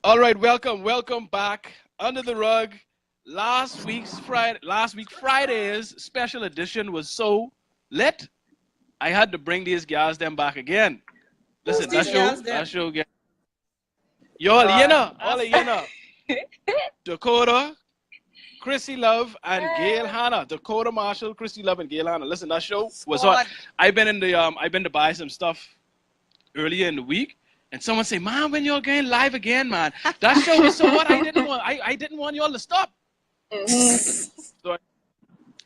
All right, welcome back. Under the rug. Last week Friday's special edition was so lit. I had to bring these guys them back again. Who's Listen, these guys that them? show again. Y'all, all of Dakota, Chrissy Love, and Gail Hanna. Dakota Marshall, Chrissy Love, and Gail Hanna. Listen, that show was hot. Squad. I've been to buy some stuff earlier in the week, and someone say, "Man, when you're going live again, man, that show was so what I didn't want y'all to stop." So,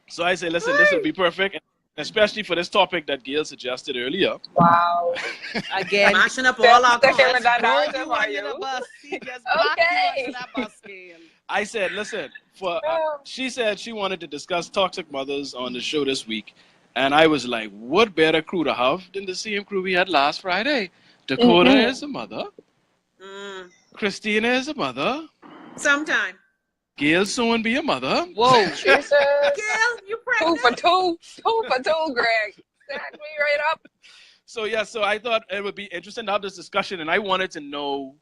so I say, listen, this will be perfect, especially for this topic that Gail suggested earlier. Wow. Again, mashing up all our Second cards. redundant, Throw you are under you? the bus. He just back you under that bus, Gail. I said, listen, she said she wanted to discuss toxic mothers on the show this week, and I was like, what better crew to have than the same crew we had last Friday? Dakota is a mother. Christina is a mother. Sometime. Gail soon be a mother. Whoa. Jesus. Gail, you Two pregnant? for two. Two for two, Greg. Stack me right up. So I thought it would be interesting to have this discussion, and I wanted to know,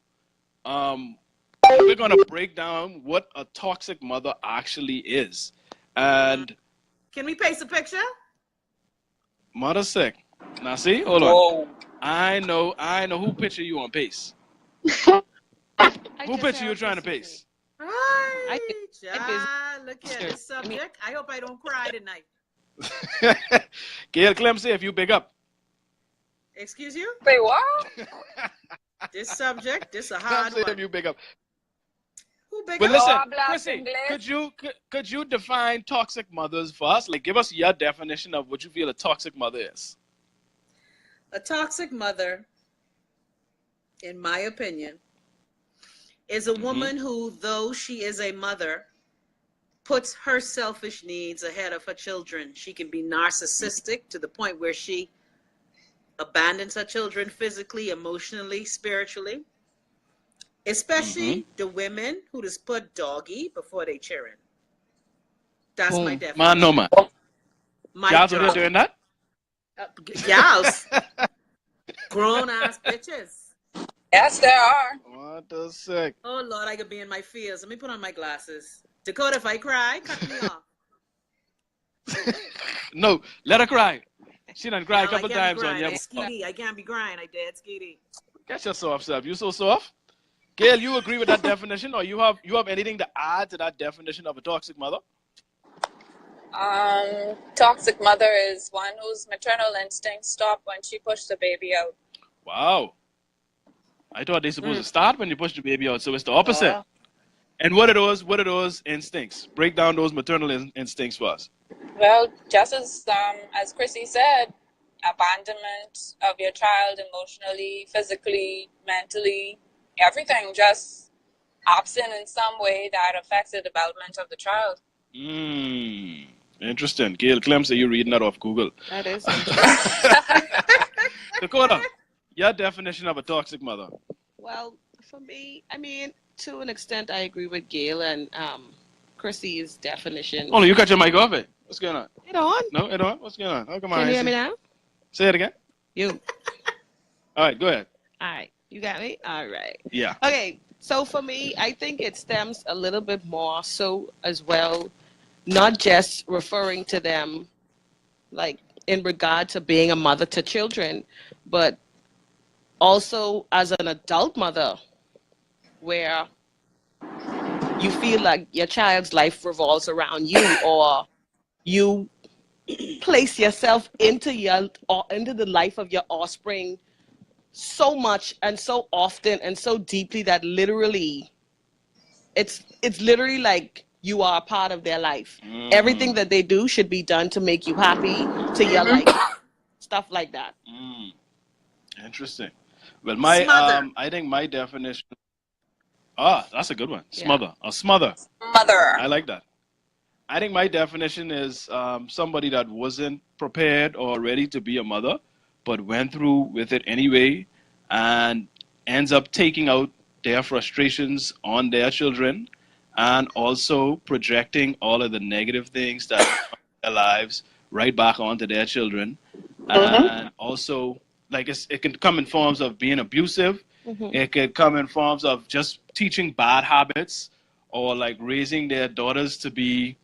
we're gonna break down what a toxic mother actually is, and Can we paste a picture? mother sick. Now see, hold on. Whoa. I know who picture you on pace. Who picture you trying to pace? Right. Look at Sure. this subject. I hope I don't cry tonight. Gail Clemson, if you big up. Excuse you? Say what? This subject, this a hard Clemson, if one. you big up. Who big But up? listen, Oh, I blast Chrissy, English. could you define toxic mothers for us? Like, give us your definition of what you feel a toxic mother is. A toxic mother, in my opinion, is a woman who, though she is a mother, puts her selfish needs ahead of her children. She can be narcissistic to the point where she abandons her children physically, emotionally, spiritually. Especially the women who just put doggy before they cheering. That's my definition. Man, no man. My Y'all out there dog. doing that? Gals. Grown ass bitches. Yes, there are. What the sick? Oh Lord, I could be in my fears. Let me put on my glasses. Dakota, if I cry, cut me off. No, let her cry. She done cried a No, couple I can't times be on crying. your. I'm skeety. I can't be crying. I dead skeety. Catch your soft self. You so soft. Gail, you agree with that definition, or you have anything to add to that definition of a toxic mother? Toxic mother is one whose maternal instincts stop when she pushed the baby out. Wow. I thought they supposed to start when you push the baby out, so it's the opposite. And what are those instincts? Break down those maternal instincts for us. Well, just as Chrissy said, abandonment of your child emotionally, physically, mentally, everything just absent in some way that affects the development of the child. Interesting. Gail Clemson, you reading that off Google. That is Dakota, your definition of a toxic mother. well, for me, I mean, to an extent, I agree with Gail and Chrissy's definition. Oh, no, you got your mic off it. What's going on? It on? No, it on? What's going on? Oh, come on. Can you hear me now? Say it again. You. All right, go ahead. All right. You got me? All right. Yeah. Okay. So for me, I think it stems a little bit more so as well, not just referring to them like in regard to being a mother to children, but also as an adult mother where you feel like your child's life revolves around you, or you place yourself into the life of your offspring so much and so often and so deeply that literally it's literally like you are a part of their life. Everything that they do should be done to make you happy, to your life, stuff like that. Interesting. Well, my Smother. I think my definition. Ah, that's a good one. Smother. A smother. Mother. I like that. I think my definition is somebody that wasn't prepared or ready to be a mother, but went through with it anyway, and ends up taking out their frustrations on their children, and also projecting all of the negative things that their lives right back onto their children, and also like it can come in forms of being abusive. Mm-hmm. It could come in forms of just teaching bad habits, or like raising their daughters to be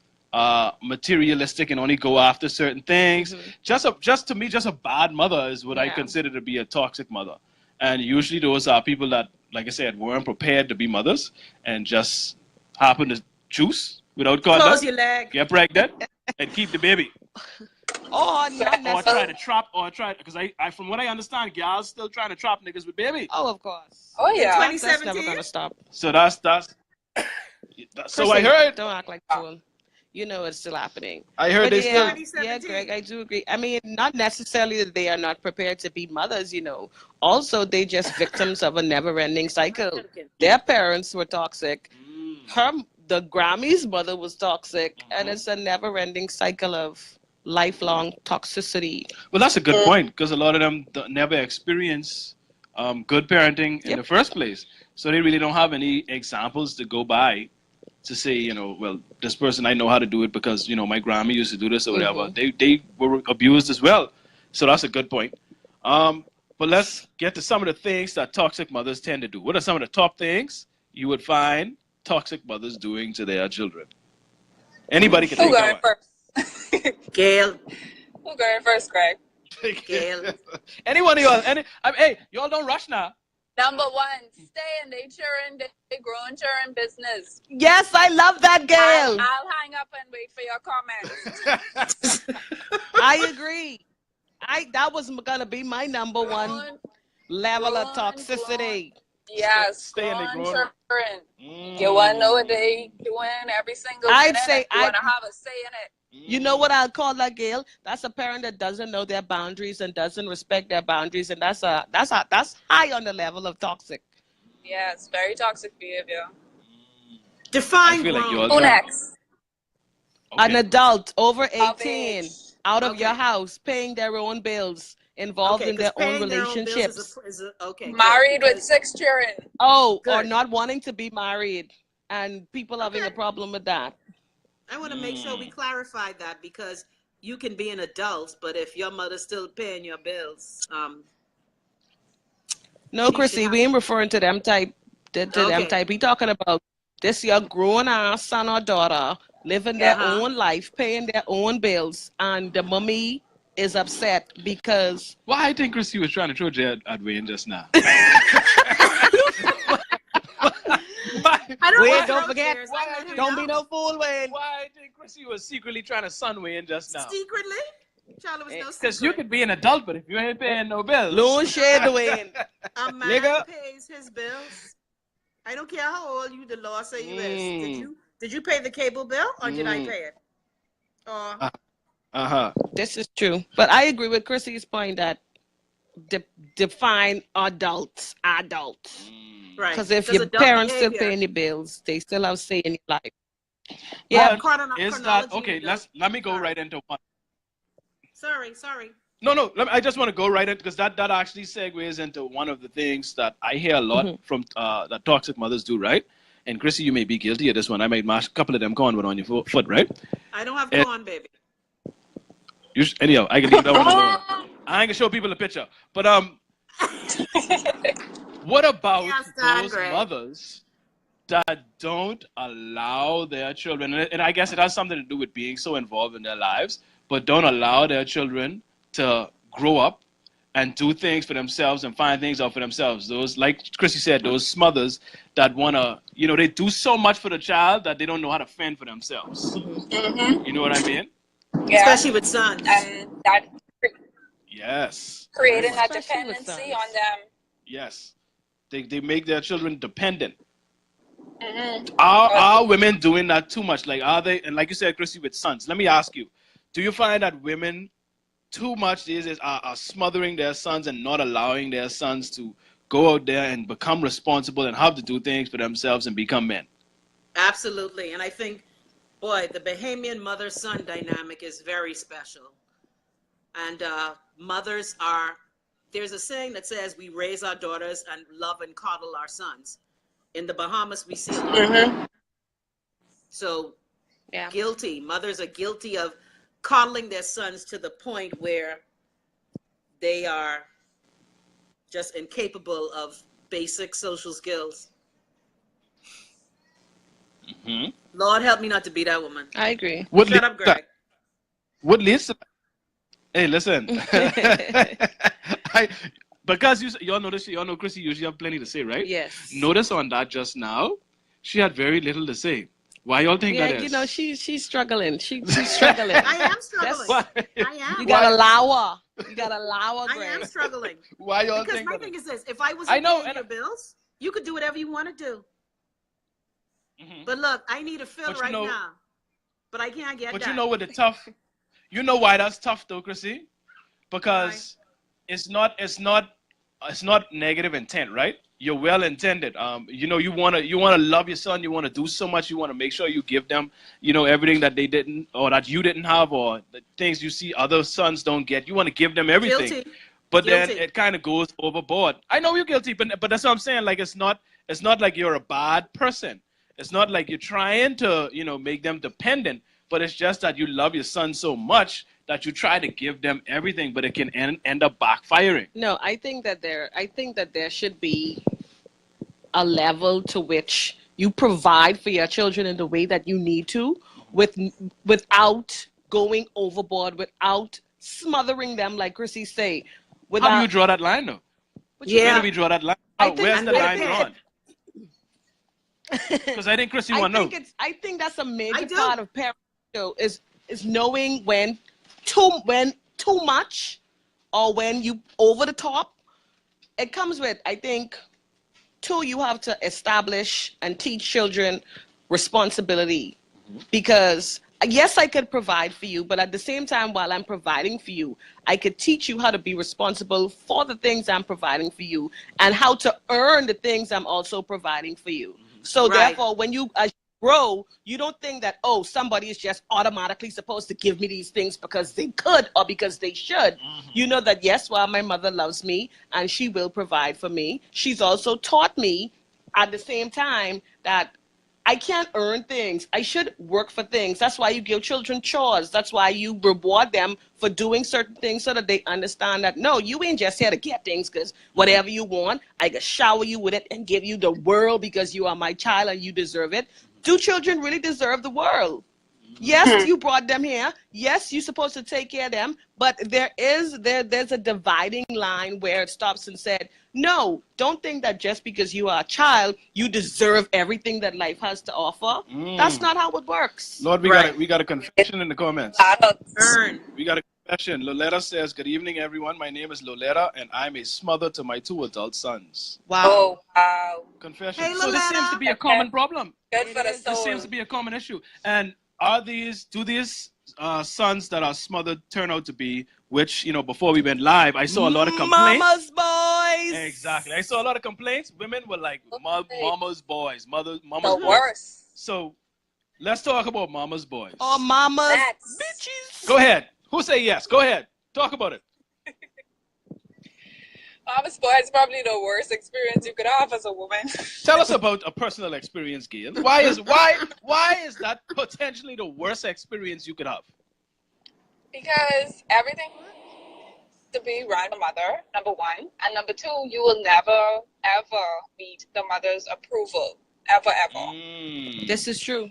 materialistic and only go after certain things. Mm-hmm. Just to me, just a bad mother is what I Yeah. consider to be a toxic mother. And usually those are people that, like I said, weren't prepared to be mothers and just happen to choose without Close conduct, your leg. get pregnant, and keep the baby. Or not Or try necessarily. to trap, or try, because I from what I understand, gals still trying to trap niggas with baby. Oh, of course. Oh In yeah. That's never 2017? gonna stop. So that's so I Chrissy, heard. don't act like a fool. You know it's still happening. I heard But they In still. yeah, 2017. Greg, I do agree. I mean, not necessarily that they are not prepared to be mothers, you know. Also, they just victims of a never-ending cycle. Their parents were toxic. The Grammy's mother was toxic, and it's a never-ending cycle of lifelong toxicity. Well, that's a good point, because a lot of them never experience good parenting in Yep. the first place, so they really don't have any examples to go by to say, well, this person, I know how to do it because my grandma used to do this or whatever. Mm-hmm. They were abused as well, so that's a good point. But let's get to some of the things that toxic mothers tend to do. What are some of the top things you would find toxic mothers doing to their children? Anybody can Who take going that first? Gail. Who going first, Greg? one. Gail. Anyone of y'all? Hey, y'all don't rush now. Number one, stay in their children, they growing children business. Yes, I love that, I'll Gail. hang up and wait for your comments. I agree. That was gonna be my number one Growing, level of growing. toxicity. Yes, Stay in the growing growing. children. You want to know what they doing every single I'd minute. say You want to have a say in it. You know what I'll call that, Gail? That's a parent that doesn't know their boundaries and doesn't respect their boundaries, and that's high on the level of toxic. Yes, very toxic behavior. I Define feel like you all grown. Who trying. next? An Okay. adult over Of 18 age. out of Okay. your house, paying their own bills, involved Okay, in because their own paying their own bills relationships. is a okay. Good, Married with because- 6 children. Or Good. not wanting to be married, and people having a Okay. problem with that. I want to make sure we clarify that, because you can be an adult, but if your mother's still paying your bills, No, She Chrissy, should we ain't referring to them type. To them Okay. type. We talking about this your grown ass son or daughter living their Uh-huh. own life, paying their own bills, and the mommy is upset because Why I think Chrissy was trying to throw Jay at Wayne just now. Why? I don't Wait, want don't throw forget, chairs. why I let him don't know. be no fool, Wayne. Why I think Chrissy was secretly trying to sun Wayne just now? Secretly? Charlie was no Because secret. you could be an adult, but if you ain't paying no bills. Loan shade, Wayne. A man Nigga. pays his bills. I don't care how old you, the law say you is. Mm. Did you pay the cable bill, or did I Mm. pay it? Or Uh-huh. This is true, but I agree with Chrissy's point that define adults. right? Because if Does your adult parents still behavior- paying your bills, they still have say in your life. But Yeah, is that chronology okay? of adult- Let me go Sorry. right into one. Sorry. No. I just want to go right into, because that actually segues into one of the things that I hear a lot from that toxic mothers do, right? And Chrissy, you may be guilty of this one. I might mash a couple of them corn on your foot, right? I don't have Eh. corn, baby. Anyhow, I can leave that one alone. I ain't gonna show people a picture. But what about Yeah, stand, those Greg. mothers that don't allow their children, and I guess it has something to do with being so involved in their lives, but don't allow their children to grow up and do things for themselves and find things out for themselves. Those, like Chrissy said, those mothers that wanna, they do so much for the child that they don't know how to fend for themselves. Mm-hmm. You know what I mean? Yeah. Especially with sons. And that Yes. creating that Especially with dependency sons. on them. Yes. They make their children dependent. Mm-hmm. Are women doing that too much? Like, are they? And like you said, Chrissy, with sons. Let me ask you: do you find that women too much these days are smothering their sons and not allowing their sons to go out there and become responsible and have to do things for themselves and become men? Absolutely. And I think, boy, the Bahamian mother-son dynamic is very special. And there's a saying that says we raise our daughters and love and coddle our sons. In the Bahamas, we see a lot of that. So yeah. mothers are guilty of coddling their sons to the point where they are just incapable of basic social skills. Mhm. Lord help me not to be that woman. I agree. What Shut leads up, to that? Greg. What leads to that? Hey, listen. I because y'all notice y'all know Chrissy usually have plenty to say, right? Yes. Notice on that just now, she had very little to say. Why y'all think Yeah, that is? you know, she's struggling. She's struggling. I am struggling. Why? I am. You Why? gotta allow her. You gotta allow her, I am Greg. struggling. Why y'all Because think my that thing is? is this: if I I wasn't know, paying and your bills, you could do whatever you want to do. Mhm. But look, I need a fill But you right know, now. But I can't get but that. you know what the tough. You know why that's tough though, Chrissy? Why? Because it's not negative intent, right? You're well intended. You wanna love your son. You wanna do so much. You wanna make sure you give them, everything that they didn't or that you didn't have, or the things you see other sons don't get. You wanna give them everything, Guilty. but then Guilty. it kind of goes overboard. I know you're guilty, but that's what I'm saying. Like it's not like you're a bad person. It's not like you're trying to make them dependent, but it's just that you love your son so much that you try to give them everything, but it can end up backfiring. No, I think that there should be a level to which you provide for your children in the way that you need to, with without going overboard, without smothering them, like Chrissy say, How do you without draw that line, though? what you Where do Yeah. mean? we draw that line? I think Where's And the with I a line think pen. drawn? Because I think Chrissy I want to know. think it's I think that's a I major do. part of parenting though, is knowing when too much or when you over the top. It comes with, I think, two, you have to establish and teach children responsibility, because yes, I could provide for you, but at the same time, while I'm providing for you, I could teach you how to be responsible for the things I'm providing for you and how to earn the things I'm also providing for you. So Right. therefore, when you as you grow, you don't think that, oh, somebody is just automatically supposed to give me these things because they could or because they should. You know that, yes, while my mother loves me and she will provide for me, she's also taught me at the same time that I can't earn things. I should work for things. That's why you give children chores. That's why you reward them for doing certain things so that they understand that, no, you ain't just here to get things because whatever you want, I can shower you with it and give you the world because you are my child and you deserve it. Do children really deserve the world? Yes, you brought them here. Yes, you're supposed to take care of them, but there's a dividing line where it stops and said, no, don't think that just because you are a child, you deserve everything that life has to offer. That's Mm. not how it works. Lord, we got Right. a, we got a confession in the comments. Adults. Earn. We got a confession. Loletta says, "Good evening, everyone. My name is Loletta, and I'm a smother to my 2 adult sons." Wow. Oh, wow. Confession. Hey, So this seems to Loletta. be a common problem. Good It for the is. This seems soul. to be a common issue. And do these sons that are smothered turn out to be, which, before we went live, I saw a lot of complaints. Mama's boys. Exactly. I saw a lot of complaints. Women were like, mama's boys, mama's The boys. worst. So let's talk about mama's boys. Or mama's Let's. bitches. Go ahead. Who say yes? Go ahead. Talk about it. Mama's boy is probably the worst experience you could have as a woman. Tell us about a personal experience, Gail. Why is that potentially the worst experience you could have? Because everything to be around the mother, number one. And number two, you will never, ever meet the mother's approval. Ever, ever. This is true.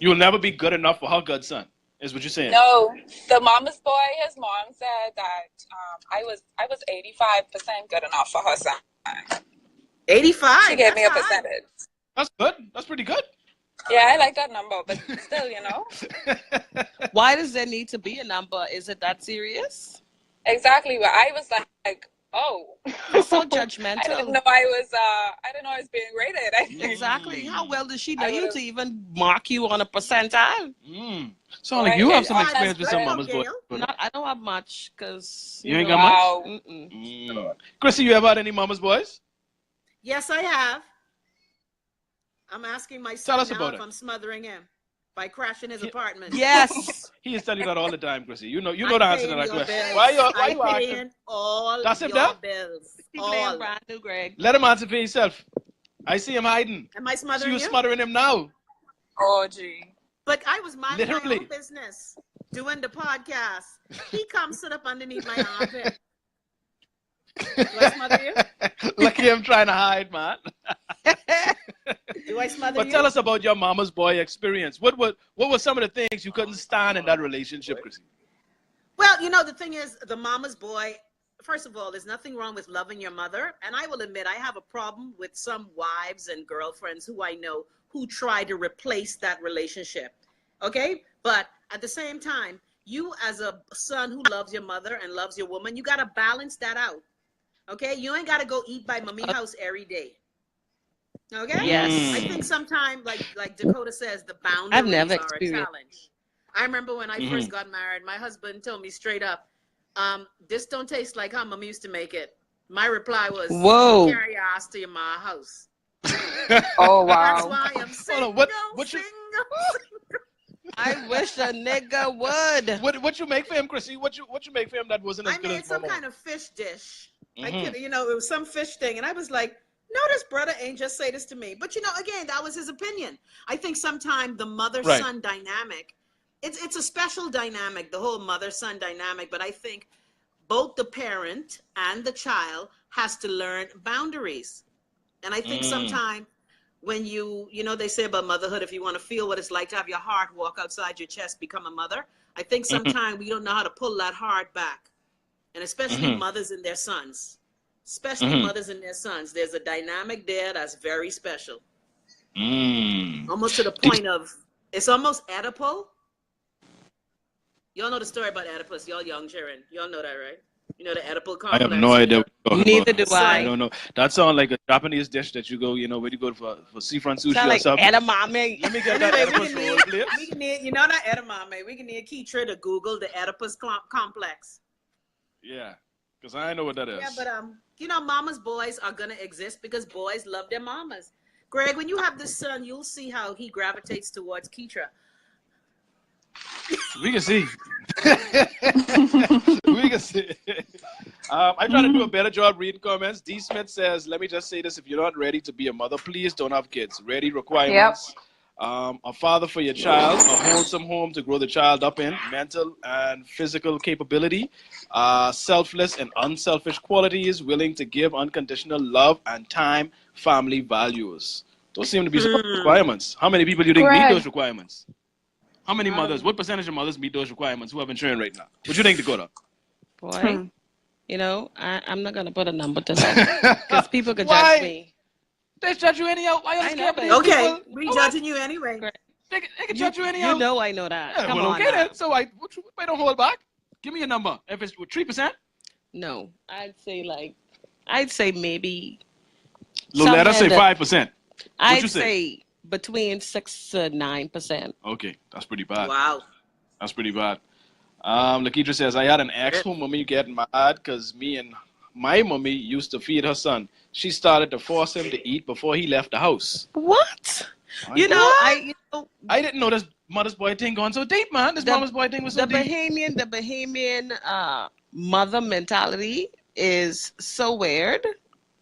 You'll never be good enough for her godson, is what you're saying. No, the mama's boy, his mom said that I was 85% good enough for her son. 85. She gave me a That's high. percentage. That's good. That's pretty good. Yeah, I like that number, but still, Why does there need to be a number? Is it that serious? Exactly. But I was like, oh, That's so I didn't judgmental. know I didn't know I was being rated. Exactly. How well does she know I you would've- to even mark you on a percentile? Sound like Right, you have and some all experience with that's some good. mama's boys. Gail. Not, I don't have much because You ain't got much? Wow. Chrissy, you ever had any mama's boys? Yes, I have. I'm asking my son Tell us now about if it. I'm smothering him by crashing his apartment. Yes. He is telling you that all the time, Chrissy. You know I'm the answer to paying that your question. bills. Why you I'm asking? paying all That's him your there? bills. He playing All. brand new, Greg. Let him answer for himself. I see him hiding. Am I See smothering you you? smothering him now. Oh, gee. But I was minding my Literally. own business, doing the podcast. He comes sit up underneath my armpit. Do I smother you? him trying to hide, man. Do I smother But you? tell us about your mama's boy experience. What were some of the things you couldn't stand in that relationship, Chrissy? Well, you know, the thing is, the mama's boy, first of all, there's nothing wrong with loving your mother. And I will admit, I have a problem with some wives and girlfriends who I know who try to replace that relationship. Okay? But at the same time, you as a son who loves your mother and loves your woman, you got to balance that out. Okay? You ain't got to go eat by mommy house every day. Okay? Yes. I think sometimes, like Dakota says, the I've never boundaries are a experienced. challenge. I remember when I first got married, my husband told me straight up, this don't taste like how mom used to make it. My reply was, Whoa. carry your ass to your ma house. Oh That's wow. why I'm single, what you- single. I wish a nigga would. What you make for him, Chrissy? What you make for him that wasn't as I good made as some mama? kind of fish dish. I could, you know, it was some fish thing. And I was like, no, this brother ain't just say this to me. But, you know, again, that was his opinion. I think sometimes the mother-son dynamic, it's a special dynamic, the whole mother-son dynamic. But I think both the parent and the child has to learn boundaries. And I think sometimes when you know, they say about motherhood, if you want to feel what it's like to have your heart walk outside your chest, become a mother. I think sometimes we don't know how to pull that heart back. And especially mothers and their sons. Especially mothers and their sons. There's a dynamic there that's very special. Almost to the point of, it's almost Oedipal. Y'all know the story about Oedipus. Y'all young children. Y'all know that, right? You know the Oedipal complex. I have no idea what you're talking Neither about. do I. I don't know. That sounds like a Japanese dish that you go, you know, when you go for seafront sushi Sound or like something. edamame. Let me get that Anyway, Oedipus roll, please. we can need, you know that edamame. We can need Keitra to Google the Oedipus complex. Yeah, because I know what that is. Yeah, but you know, mama's boys are gonna exist because boys love their mamas. Greg, when you have this son, you'll see how he gravitates towards Keitra. We can see. We can see. I try to do a better job reading comments. D. Smith says, let me just say this. If you're not ready to be a mother, please don't have kids. Ready requirements. A father for your child, a wholesome home to grow the child up in, mental and physical capability, selfless and unselfish qualities, willing to give unconditional love and time, family values. Those seem to be some requirements. How many people do you think meet those requirements? How many mothers? What percentage of mothers meet those requirements who have been trained right now? What do you think, Dakota? Boy, you know, I'm not going to put a number to that because people could judge me. They judge you anyhow. Why I know, but okay, we judging you anyway. They can judge you anyhow. You know I know that. Yeah, Come well, on okay now. then. So I don't hold back. Give me a number. If it's 3%, No, I'd say maybe. let us say somewhere 5%. I'd you say? say between 6 to 9%. Okay, that's pretty bad. Wow. That's pretty bad. Lakitra says, I had an ex who mommy get mad because me and my mommy used to feed her son. She started to force him to eat before he left the house. What? You know, I didn't know this mother's boy thing going so deep, man. This mama's boy thing was so deep. The Bahamian mother mentality is so weird.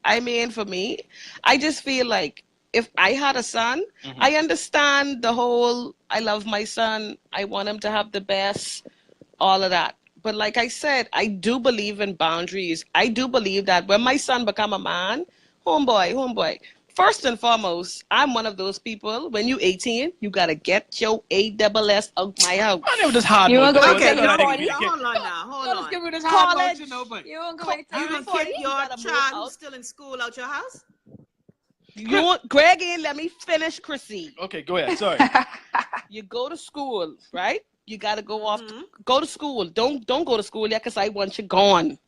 I mean, for me, I just feel like if I had a son, I understand the whole, I love my son, I want him to have the best, all of that. But like I said, I do believe in boundaries. I do believe that when my son become a man, homeboy, first and foremost, I'm one of those people, when you 18, you got to get your ASS out my house. I know this hard You mode. wanna go Okay, to the hold on now. Hold on. Give me this hard mode, College. you know, but You won't go to You gonna kick your child who's still in school out your house? Greg ain't let me finish, Chrissy. okay, go ahead. Sorry. You go to school, right? You got to go off. Go to school. Don't go to school yet because I want you gone.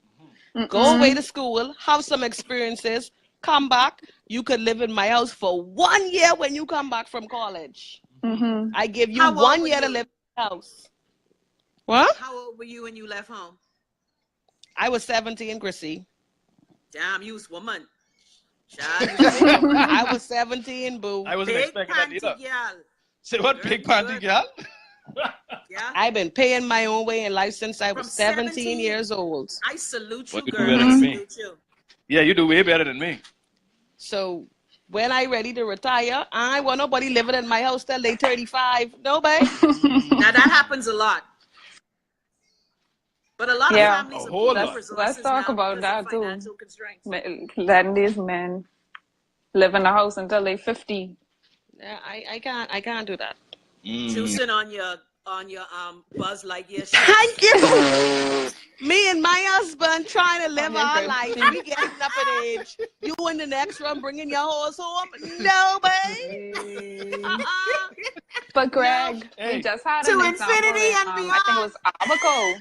Go away to school. Have some experiences. Come back. You could live in my house for 1 year when you come back from college. I give you How old 1 were year to you? live in the house. What? How old were you when you left home? I was 17, Chrissy. Damn, you was woman. Child, you was a big woman. I was 17, boo. I wasn't Big expecting that panty either. girl. Say what? Good, Big panty good. girl? Yeah. I've been paying my own way in life since I From was 17 17? years old. I salute What you, you do girl. better I than me? salute you. Yeah, you do way better than me. So when I ready to retire, I ain't want nobody living in my house till they 35. Nobody. Now that happens a lot. But a lot of Yeah. families A are whole pooling lot. Let's resources talk now about because of that too. financial constraints. Letting these men live in the house until they 50. Yeah, I can't do that. Mm. Juicing on your Buzz Lightyear Thank ships. you. Me and my husband trying to live On your our crib. life. We getting up in age. You in the next room bringing your horse home? No, babe. But No. Greg, we Hey, just had To an example infinity in and I think it beyond. was Abaco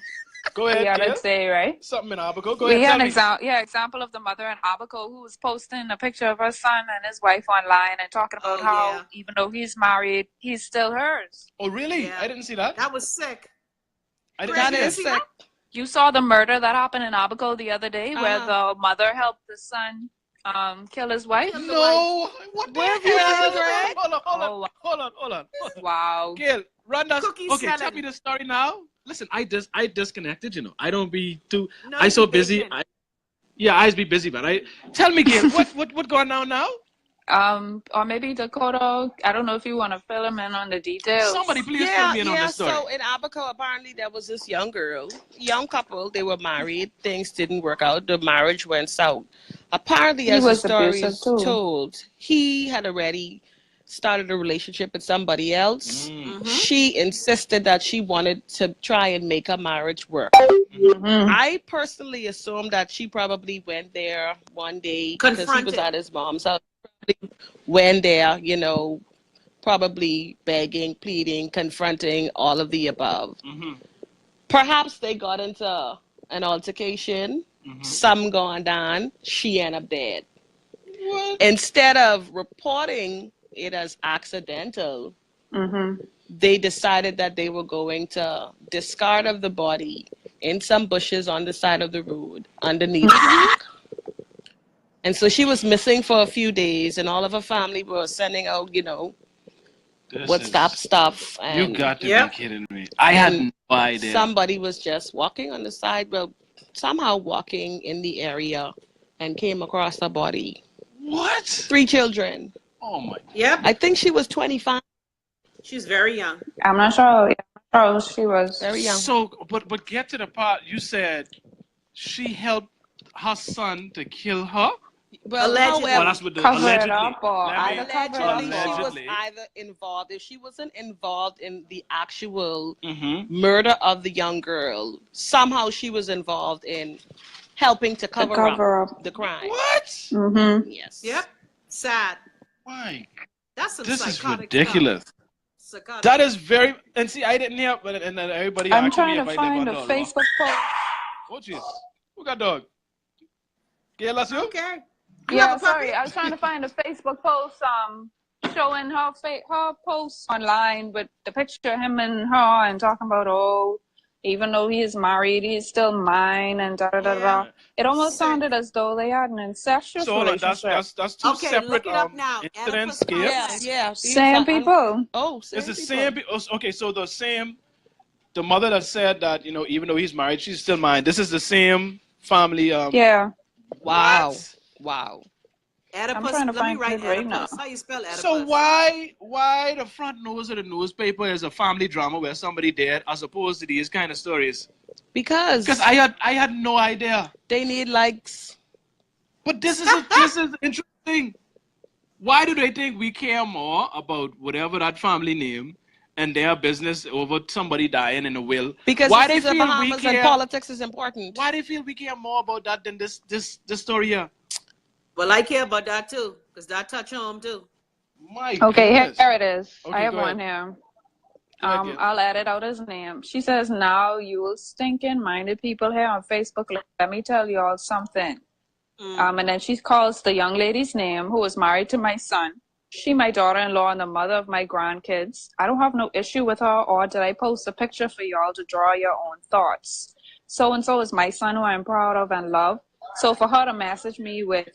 go the ahead, other Gail. day, right? Something in Abaco. Go We ahead, had tell an me. example of the mother in Abaco who was posting a picture of her son and his wife online and talking about Oh how yeah, even though he's married, he's still hers. Oh, really? yeah. I didn't see that. That was sick. I didn't Greg, That see you didn't that. is see sick. that? You saw the murder that happened in Abaco the other day where Uh-huh. the mother helped the son kill his wife. Kill the wife. No. What the Where have you been, hell? Greg? Oh, Hold on. wow. Gail, run that. Cookie Okay, tell smelling. me the story now. Listen, I disconnected. I don't be too. No, I you so be busy. baking. Yeah, I be busy, but I tell me, Gail, what going on now? Or maybe Dakota, I don't know if you want to fill him in on the Somebody details. please fill me in on Yeah. this story. So in Abaco, apparently there was this young couple. They were married. Things didn't work out. The marriage went south. Apparently, He as the was story abusive is too. told, he had already started a relationship with somebody else. Mm. Mm-hmm. She insisted that she wanted to try and make a marriage work. Hmm. I personally assume that she probably went there one day because he was Confronted. at his mom's house. Went there, probably begging, pleading, confronting, all of the above. Mm-hmm. Perhaps they got into an altercation, Mm-hmm. some gone down, she ended up dead. What? Instead of reporting it as accidental, Hmm. they decided that they were going to discard of the body in some bushes on the side of the road underneath. And so she was missing for a few days, and all of her family were sending out, This WhatsApp is. stuff, You and got to be Yep. kidding me. I had and no idea. somebody was just walking on the side, well, somehow walking in the area, and came across her body. What? 3 children. Oh my. Yep. I think she was 25, She's very young. I'm not sure. Yeah, I'm not sure she was. very young. So, but get to the part. You said she helped her son to kill her. Well, Allegedly. Well, however, that's what the Cover it allegedly. up or Let either me cover it up allegedly she or was allegedly. either involved. If she wasn't involved in the actual Mm-hmm. murder of the young girl, somehow she was involved in helping to to cover up cover up. the crime. What? Hmm. Yes. Yep. Sad. My, That's some this is psychotic ridiculous. stuff. Psychotic. That is very. And see, I didn't hear, but and then everybody I'm asking me trying if to I live find a under a rock. Facebook post. Oh jeez, who got dog? Gail, that's you. Okay. You Yeah, have a puppy? sorry. I was trying to find a Facebook post showing her post online with the picture of him and her and talking about, oh, even though he is married, he's still mine and da da da da. Yeah. It almost Sick. sounded as though they had an incestuous So hold on, relationship. that's two Okay, separate look it up now. incidents. Oedipus Gail. Yeah, complex. yeah. These Same are people. same It's the people. same. Okay, so the same. The mother that said that even though he's married, she's still mine. This is the same family. Yeah. Wow. What? Wow. I'm Oedipus. trying to Let me find write it right now. Oedipus. How you spell Oedipus? So why the front nose of the newspaper is a family drama where somebody dead as opposed to these kind of stories? Because Because I had no idea. they need likes. But this is interesting. Why do they think we care more about whatever that family name and their business over somebody dying in a will? Because why this is the Bahamas and politics is important. Why they feel we care more about that than this story here? Well, I care about that too, because that touch home too. My Okay, goodness. here it is. Okay, I have go one ahead. here. Go ahead, Gail. I'll edit out his name. She says, now you stinking minded people here on Facebook, let me tell you all something. And then she calls the young lady's name who was married to my son. She my daughter-in-law and the mother of my grandkids. I don't have no issue with her, or did I post a picture for y'all to draw your own thoughts? So-and-so is my son who I'm proud of and love. So for her to message me with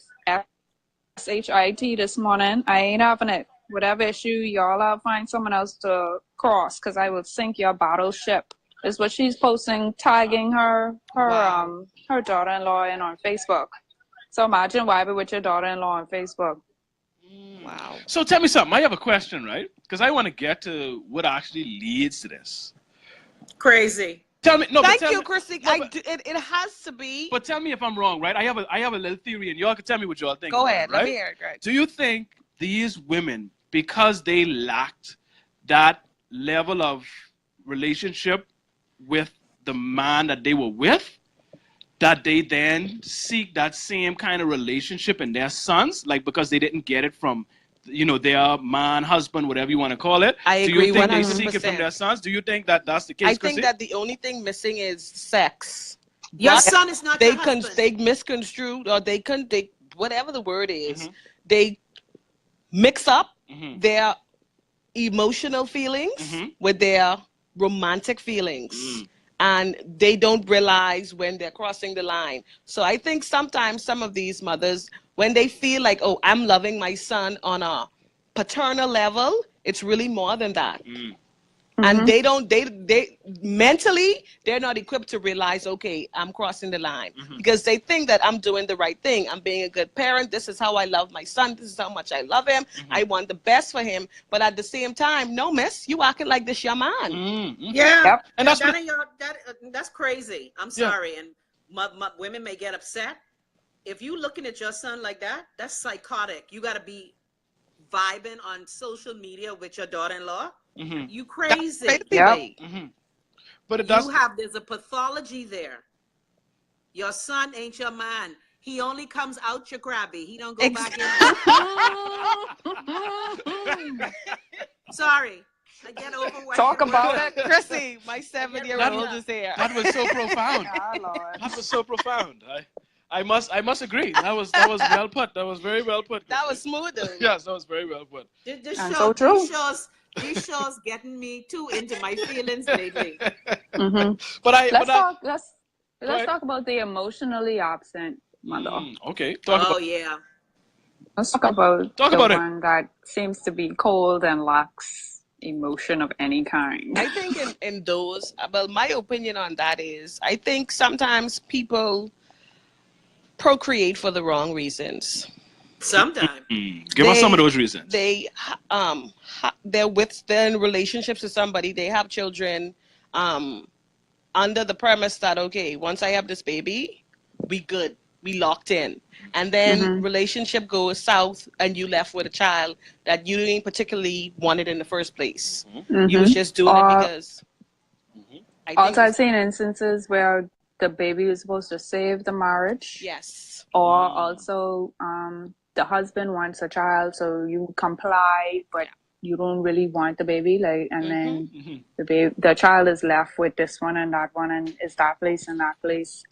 SHIT this morning, I ain't having it. Whatever issue, y'all, I'll find someone else to cross because I will sink your battleship. Is what she's posting, tagging her daughter-in-law in on Facebook. So imagine vibing with your daughter-in-law on Facebook. Wow. So tell me something. I have a question, right? Because I want to get to what actually leads to this. Crazy. Tell me, no, but Thank tell you, me, Chrissy. no, but, It has to be. but tell me if I'm wrong, right? I have a little theory, and y'all can tell me what y'all think Go about ahead. it, Let me right? hear it, Greg. Do you think these women, because they lacked that level of relationship with the man that they were with, that they then seek that same kind of relationship in their sons, like because they didn't get it from, their man, husband, whatever you want to call it? I Do you agree think they seek it from 100%. their sons? Do you think that that's the I case, think Chrissy? that the only thing missing is sex. Your But son is not your husband. they misconstrued, or they whatever the word is, Mhm. they mix up Mhm. their emotional feelings Mhm. with their romantic feelings. Mm. And they don't realize when they're crossing the line. So I think sometimes some of these mothers, when they feel like, oh, I'm loving my son on a paternal level, it's really more than that. Mm. And they mentally, they're not equipped to realize, okay, I'm crossing the line. Mhm. Because they think that I'm doing the right thing. I'm being a good parent. This is how I love my son. This is how much I love him. I want the best for him. But at the same time, no, miss, you acting like this your man. Mm. Mm. Yeah, Yep. And that's that what. ain't your, that's crazy. I'm Yeah. sorry, and women may get upset. If you looking at your son like that, that's psychotic. You got to be vibing on social media with your daughter-in-law. Mhm. You That's crazy. crazy, Yep. way. Mhm. But it You does. have there's a pathology there. Your son ain't your man. He only comes out your crabby. He don't go back in there. Sorry, I get overwhelmed. Talk about it. Chrissy, my That 7-year-old is here. That was so profound. Oh, Lord. That was so profound. I must agree. That was well put. That was very well put. That was Chrissy. smooth. Yes, that was very well put. This And show, so true. these shows getting me too into my feelings lately. Hmm. But I but Let's I talk. go Let's ahead. talk about the emotionally absent mother. Okay, talk Oh about yeah. Let's talk about talk the about it. one that seems to be cold and lacks emotion of any kind. I think in those, well, my opinion on that is, I think sometimes people procreate for the wrong reasons. Sometimes. Give us some of those reasons. They're in relationships with somebody. They have children, um, under the premise that, okay, once I have this baby, we good, we locked in, and then Hmm. relationship goes south, and you left with a child that you didn't particularly wanted in the first place. You was Hmm. just doing it Or because I think also, I've it's seen instances where the baby is supposed to save the marriage, yes. or also the husband wants a child, so you comply, but you don't really want the baby, like, and then Mhm. the child is left with this one and that one, and is that place and that place.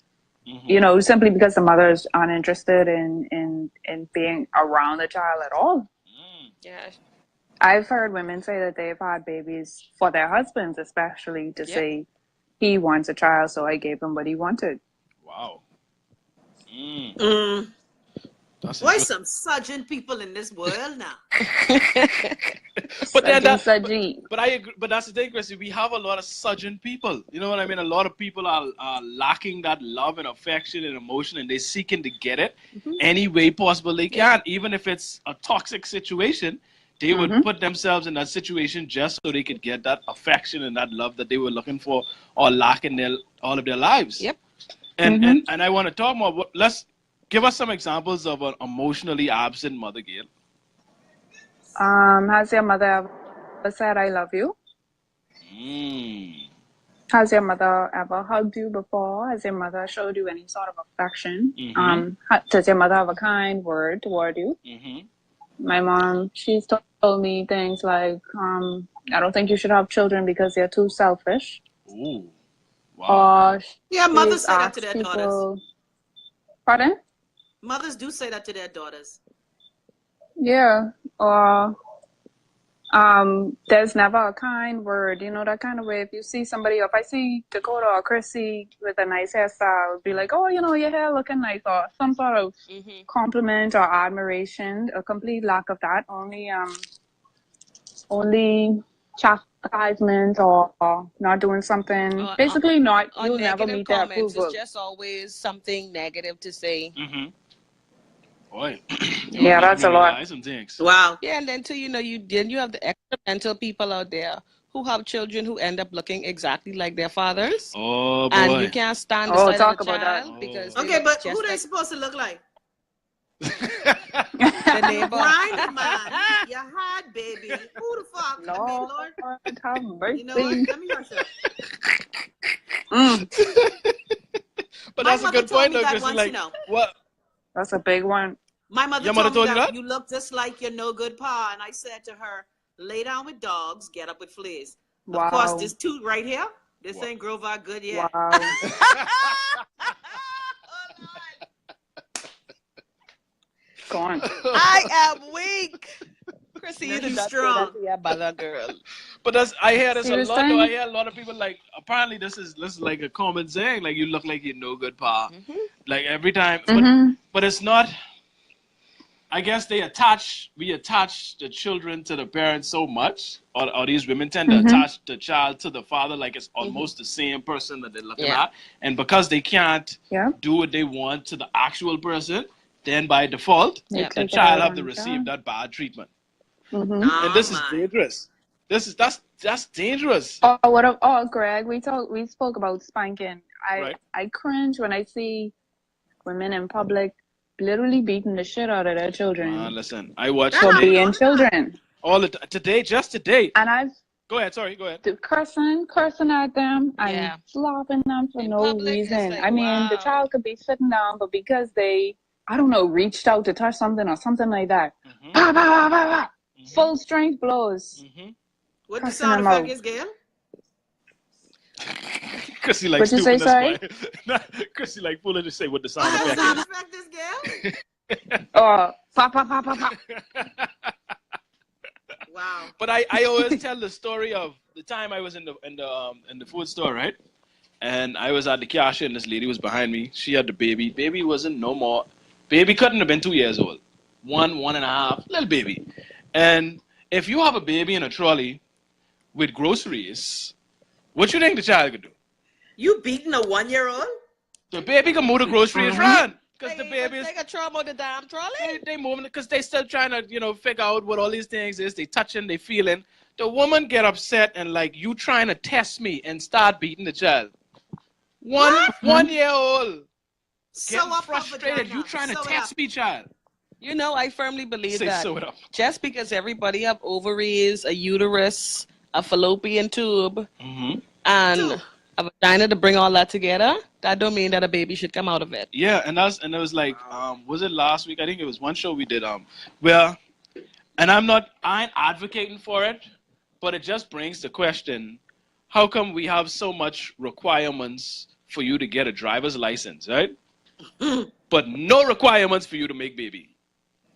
Mhm. Simply because the mother is uninterested in being around the child at all. Yeah. I've heard women say that they've had babies for their husbands, especially to Yep. say he wants a child, so I gave him what he wanted. Wow. Mm. That's Why interesting. some surgeon people in this world now? But then Saji. but I agree. But that's the thing, Chrissy. We have a lot of surgeon people. You know what I mean? A lot of people are lacking that love and affection and emotion, and they're seeking to get it any way possible they can, even if it's a toxic situation. They would put themselves in that situation just so they could get that affection and that love that they were looking for or lacking all of their lives. Yep. And I want to talk more. Let's give us some examples of an emotionally absent mother, Gail. Has your mother ever said I love you? Mm. Has your mother ever hugged you before? Has your mother showed you any sort of affection? Mhm. Does your mother have a kind word toward you? Mhm. My mom, she's told me things like, I don't think you should have children because they're too selfish. Ooh. Wow. Or Yeah, mothers she's say that to asked their daughters. people, pardon? Mothers do say that to their daughters. Yeah. Or there's never a kind word, that kind of way. If you see somebody, or if I see Dakota or Chrissy with a nice hairstyle, I would be like, oh, your hair looking nice, or some sort of compliment or admiration. A complete lack of that. Only chastisement or not doing something. Basically, you'll never Negative meet their comments. It's approval. just always something negative to say. Mhm. Boy, y'all Yeah, making that's me a lot. realize some things. Wow. Yeah, and then too, you have the experimental people out there who have children who end up looking exactly like their fathers. Oh And you boy. can't stand the Oh, sight talk of the about that. child because they Okay, look but who just they like supposed to look like? the You neighbor. grinding man. You had baby. Who the fuck? I mean, Lord Lord. have You know what? mercy. Let me rush up. Mm, But My that's a mother good told point, me though, that Chrissy. once, Like, what? that's a big one. My mother Your mother told me told you that that? you look just like your no good pa. And I said to her, lay down with dogs, get up with fleas. Of course, Wow. this tooth right here, this Wow. ain't Grover good yet. Wow. Go on. I am weak. Chrissy, No, you did you not say that strong. to your mother, girl. But that's I hear this See a what I'm lot though. I saying? hear a lot of people like apparently this is like a common saying, like you look like you no good pa. Mhm. Like every time Mm-hmm. but it's not I guess we attach the children to the parents so much, or these women tend to Mm-hmm. attach the child to the father like it's almost the same person that they're looking Yeah. at. And because they can't Yeah. do what they want to the actual person, then by default, They Yeah. the take it child out have on to the receive child. that bad treatment. Mm-hmm. Nah, And this is man. dangerous. That's dangerous. Oh, Greg, we spoke about spanking. Right. I cringe when I see women in public literally beating the shit out of their Man, children listen, I watched That for happened today being all the time. children. all the today, just today. And I've Go ahead, sorry, go ahead. cursing at them and Yeah. slapping them for In no public, it's reason. like, I mean, the wow. child could be sitting down, but because they, I don't know, reached out to touch something or something like that, Mm-hmm. bah, bah, bah, bah, bah, Mm-hmm. full strength blows, Mm-hmm. What the cursing sound them effect out. is, Gail? Chrissy like What you say, stupid, that's why. sorry? Chrissy like foolish to say what the What sound the effect sound is. effect is, Gail? Oh, pa, pa, pa, pa, pa. Wow. But I always tell the story of the time I was in the food store, right? And I was at the cashier and this lady was behind me. She had the baby. Baby wasn't no more. Baby couldn't have been 2 years old. One and a half, little baby. And if you have a baby in a trolley with groceries, what you think the child could do? You beating a 1-year-old? The baby can move the groceries Mhm. run. Because They the even baby's take a trauma of the damn trolley. they moving because they still trying to figure out what all these things is. They touching, they feeling. The woman get upset and like you trying to test me and start beating the child. One What? 1 year old Sew getting up her frustrated. You vagina. trying to Sew it test up. me, child? You know, I firmly believe Say that sew it up. just because everybody have ovaries, a uterus, a fallopian tube, Mm-hmm. and Two. a vagina to bring all that together, that don't mean that a baby should come out of it. Yeah, and it was like was it last week? I think it was one show we did where and I ain't advocating for it, but it just brings the question, how come we have so much requirements for you to get a driver's license, right? But no requirements for you to make baby.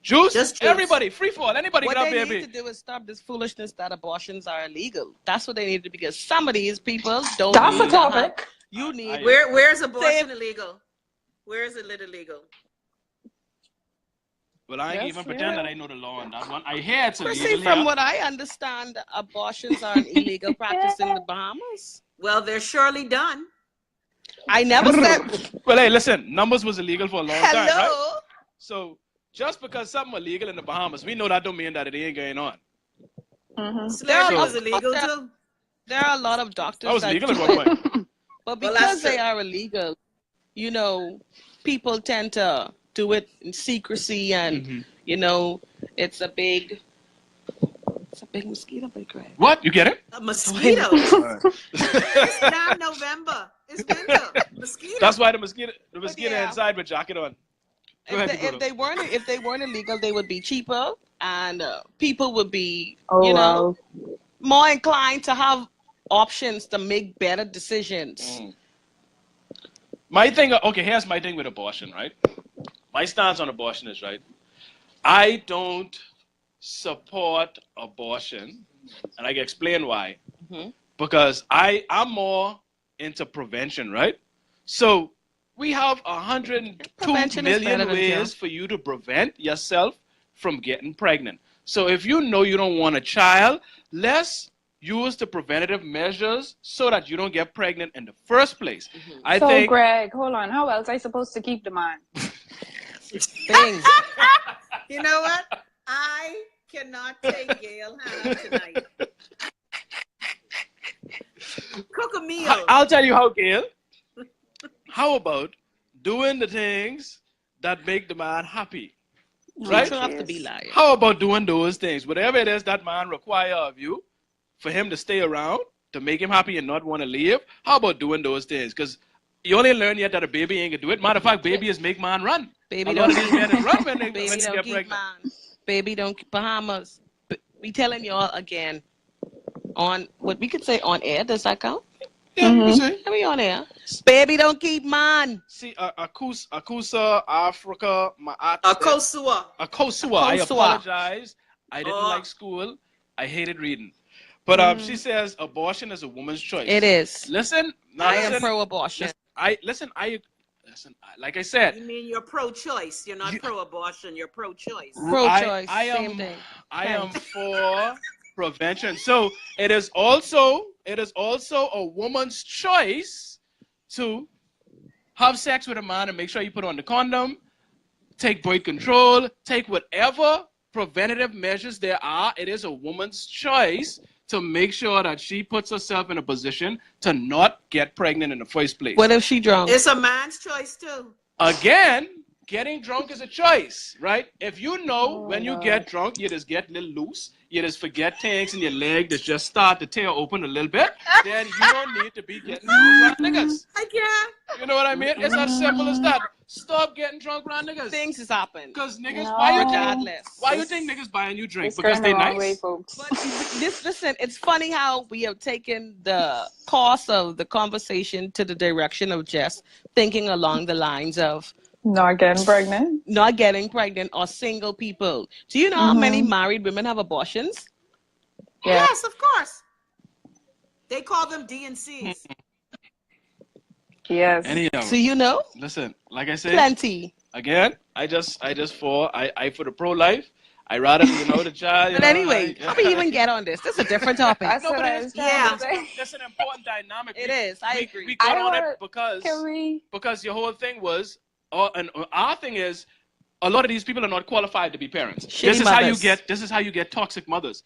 Juice, Just juice. everybody, free fall, anybody What can have they baby. need to do is stop this foolishness that abortions are illegal. That's what they need to do because some of these people don't That's need a to have. topic. You need. Where's abortion Save- illegal? Where is it illegal? Well, I ain't Yes, even pretend yeah. that I know the law on that one. I hear it's Chrissy, illegal from here. what I understand, abortions are an illegal practice in the Bahamas. Well, they're surely done. I never said. Well, hey, listen, numbers was illegal for a long time, right? Hello. So just because something illegal in the Bahamas, we know that don't mean that it ain't going on. Mm-hmm. Slavery So- was illegal too. There are a lot of doctors That was that legal at do one it, point. but Well, because that's they true. are illegal, you know, people tend to do it in secrecy, and Mhm. you know, it's a big mosquito bite, Greg. What? You get it? Mosquitoes. Alright. It's now November. It's winter. Mosquitoes. That's why the mosquito yeah. inside with jacket on. Go ahead, If Dakota. they weren't illegal, they would be cheaper, and people would be, Oh, you know, wow. more inclined to have options to make better decisions. My thing, okay, here's my thing with abortion, right? My stance on abortion is, right, I don't support abortion, and I can explain why. Mhm. Because I'm more into prevention, right? So we have 102 Prevention is better million than cure. ways for you to prevent yourself from getting pregnant. So if you know you don't want a child, let's use the preventative measures so that you don't get pregnant in the first place. I So, think Greg, hold on. How else I supposed to keep the mind? Bing. You know what? I cannot take Gail Hannah tonight. I'll tell you how, Gail. How about doing the things that make the man happy? Right? Right? You don't have to be lying. How about doing those things? Whatever it is that man require of you for him to stay around, to make him happy and not want to leave, how about doing those things? Because you only learn yet that a baby ain't gonna do it. Matter of fact, babies make man run. Baby A lot don't of these men is run when they baby get don't keep pregnant. man. Baby don't keep Bahamas. We telling y'all again on what we could say on air. Does that count? Yeah, you see. Are we on air? Baby don't keep man. See, Akusa, Africa, Akosua. Akosua. I apologize. I didn't like school. I hated reading. But she says abortion is a woman's choice. It is. Listen, I am pro-abortion. Listen. Like I said. You mean you're pro-choice? You're not pro-abortion. You're pro-choice. Pro-choice. Same thing. I am for prevention. So it is also a woman's choice to have sex with a man and make sure you put on the condom, take birth control, take whatever preventative measures there are. It is a woman's choice to make sure that she puts herself in a position to not get pregnant in the first place. What if she drunk? It's a man's choice too. Again, getting drunk is a choice, right? If you know when you get drunk, you just get a little loose, you just forget things in your leg that just start to tear open a little bit, then you don't need to be getting drunk around niggas. I can't. You know what I mean? It's as simple as that. Stop getting drunk around niggas. Things has happened. Because niggas, No. why you think niggas buying you drink? Because they nice? Way, folks. But listen, it's funny how we have taken the course of the conversation to the direction of just thinking along the lines of Not getting pregnant or single people. Do you know how many married women have abortions? Yeah. Yes, of course. They call them D&Cs. Yes. Anyhow, So you know, listen, like I said, plenty. again, I for the pro-life. I rather, the child. But anyway, how we even get on this? This is a different topic. That's No, what but I was trying to say. That's an important dynamic. It is. I agree. We got I on it wanna- because your whole thing was, and our thing is, a lot of these people are not qualified to be parents. This is how you get toxic mothers.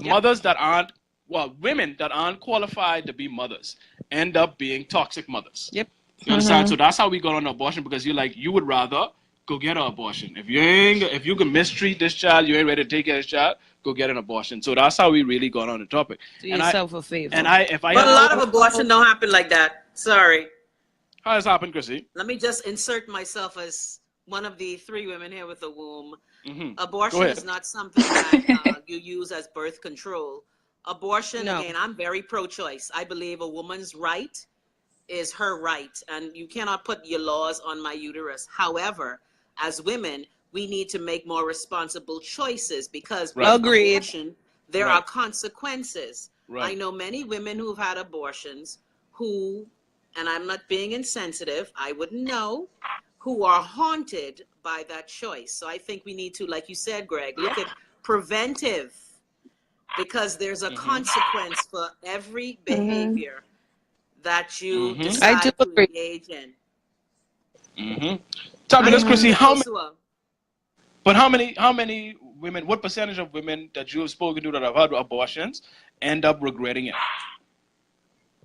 Mothers that aren't, women that aren't qualified to be mothers end up being toxic mothers. Yep. You understand? So that's how we got on abortion, because you would rather go get an abortion. If you can mistreat this child, you ain't ready to take care of this child, go get an abortion. So that's how we really got on the topic. Do yourself a favor. But a lot of abortion don't happen like that. Sorry. How has happened, Chrissy? Let me just insert myself as one of the 3 women here with a womb. Mm-hmm. Abortion is not something that you use as birth control. Abortion, again, I'm very pro-choice. I believe a woman's right is her right, and you cannot put your laws on my uterus. However, as women, we need to make more responsible choices, because with abortion, there are consequences. I know many women who've had abortions who, and I'm not being insensitive, I wouldn't know, who are haunted by that choice. So I think we need to, like you said, Greg, look at preventive, because there's a consequence for every behavior that you decide to engage in. Tell me this, Chrissy, how many women, what percentage of women that you have spoken to that have had abortions end up regretting it?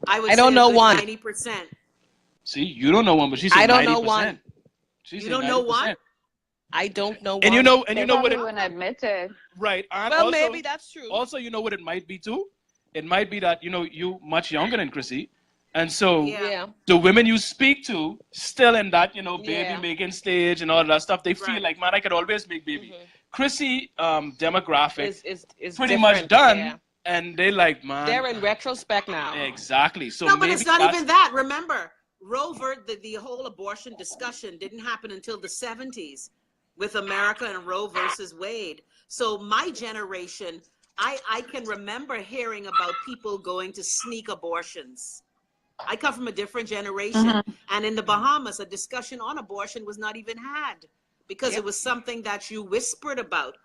I don't know one. 90%. See, you don't know one, but she said 90%. I don't know one. You don't know one? I don't know one. And you know what it wouldn't admit it. Right. And well, also, maybe that's true. Also, you know what it might be too? It might be that, you much younger than Chrissy. And so the women you speak to still in that, baby making stage and all that stuff, they feel like, man, I could always make baby. Chrissy demographic is pretty much done. And they like, man. They're in retrospect now. Exactly. So no, but it's not even that. Remember, the whole abortion discussion didn't happen until the 70s with America and Roe versus Wade. So my generation, I can remember hearing about people going to sneak abortions. I come from a different generation. And in the Bahamas, a discussion on abortion was not even had, because it was something that you whispered about.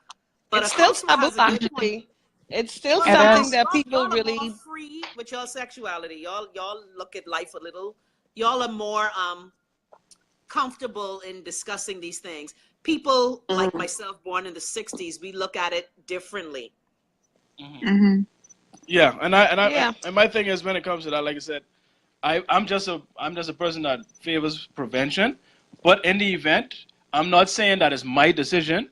But it's still taboo, actually. It's still something that people really free with your sexuality. Y'all look at life a little. Y'all are more comfortable in discussing these things. People like myself, born in the 60s, we look at it differently. Yeah, and my thing is, when it comes to that, like I said, I'm just a person that favors prevention, but in the event, I'm not saying that it's my decision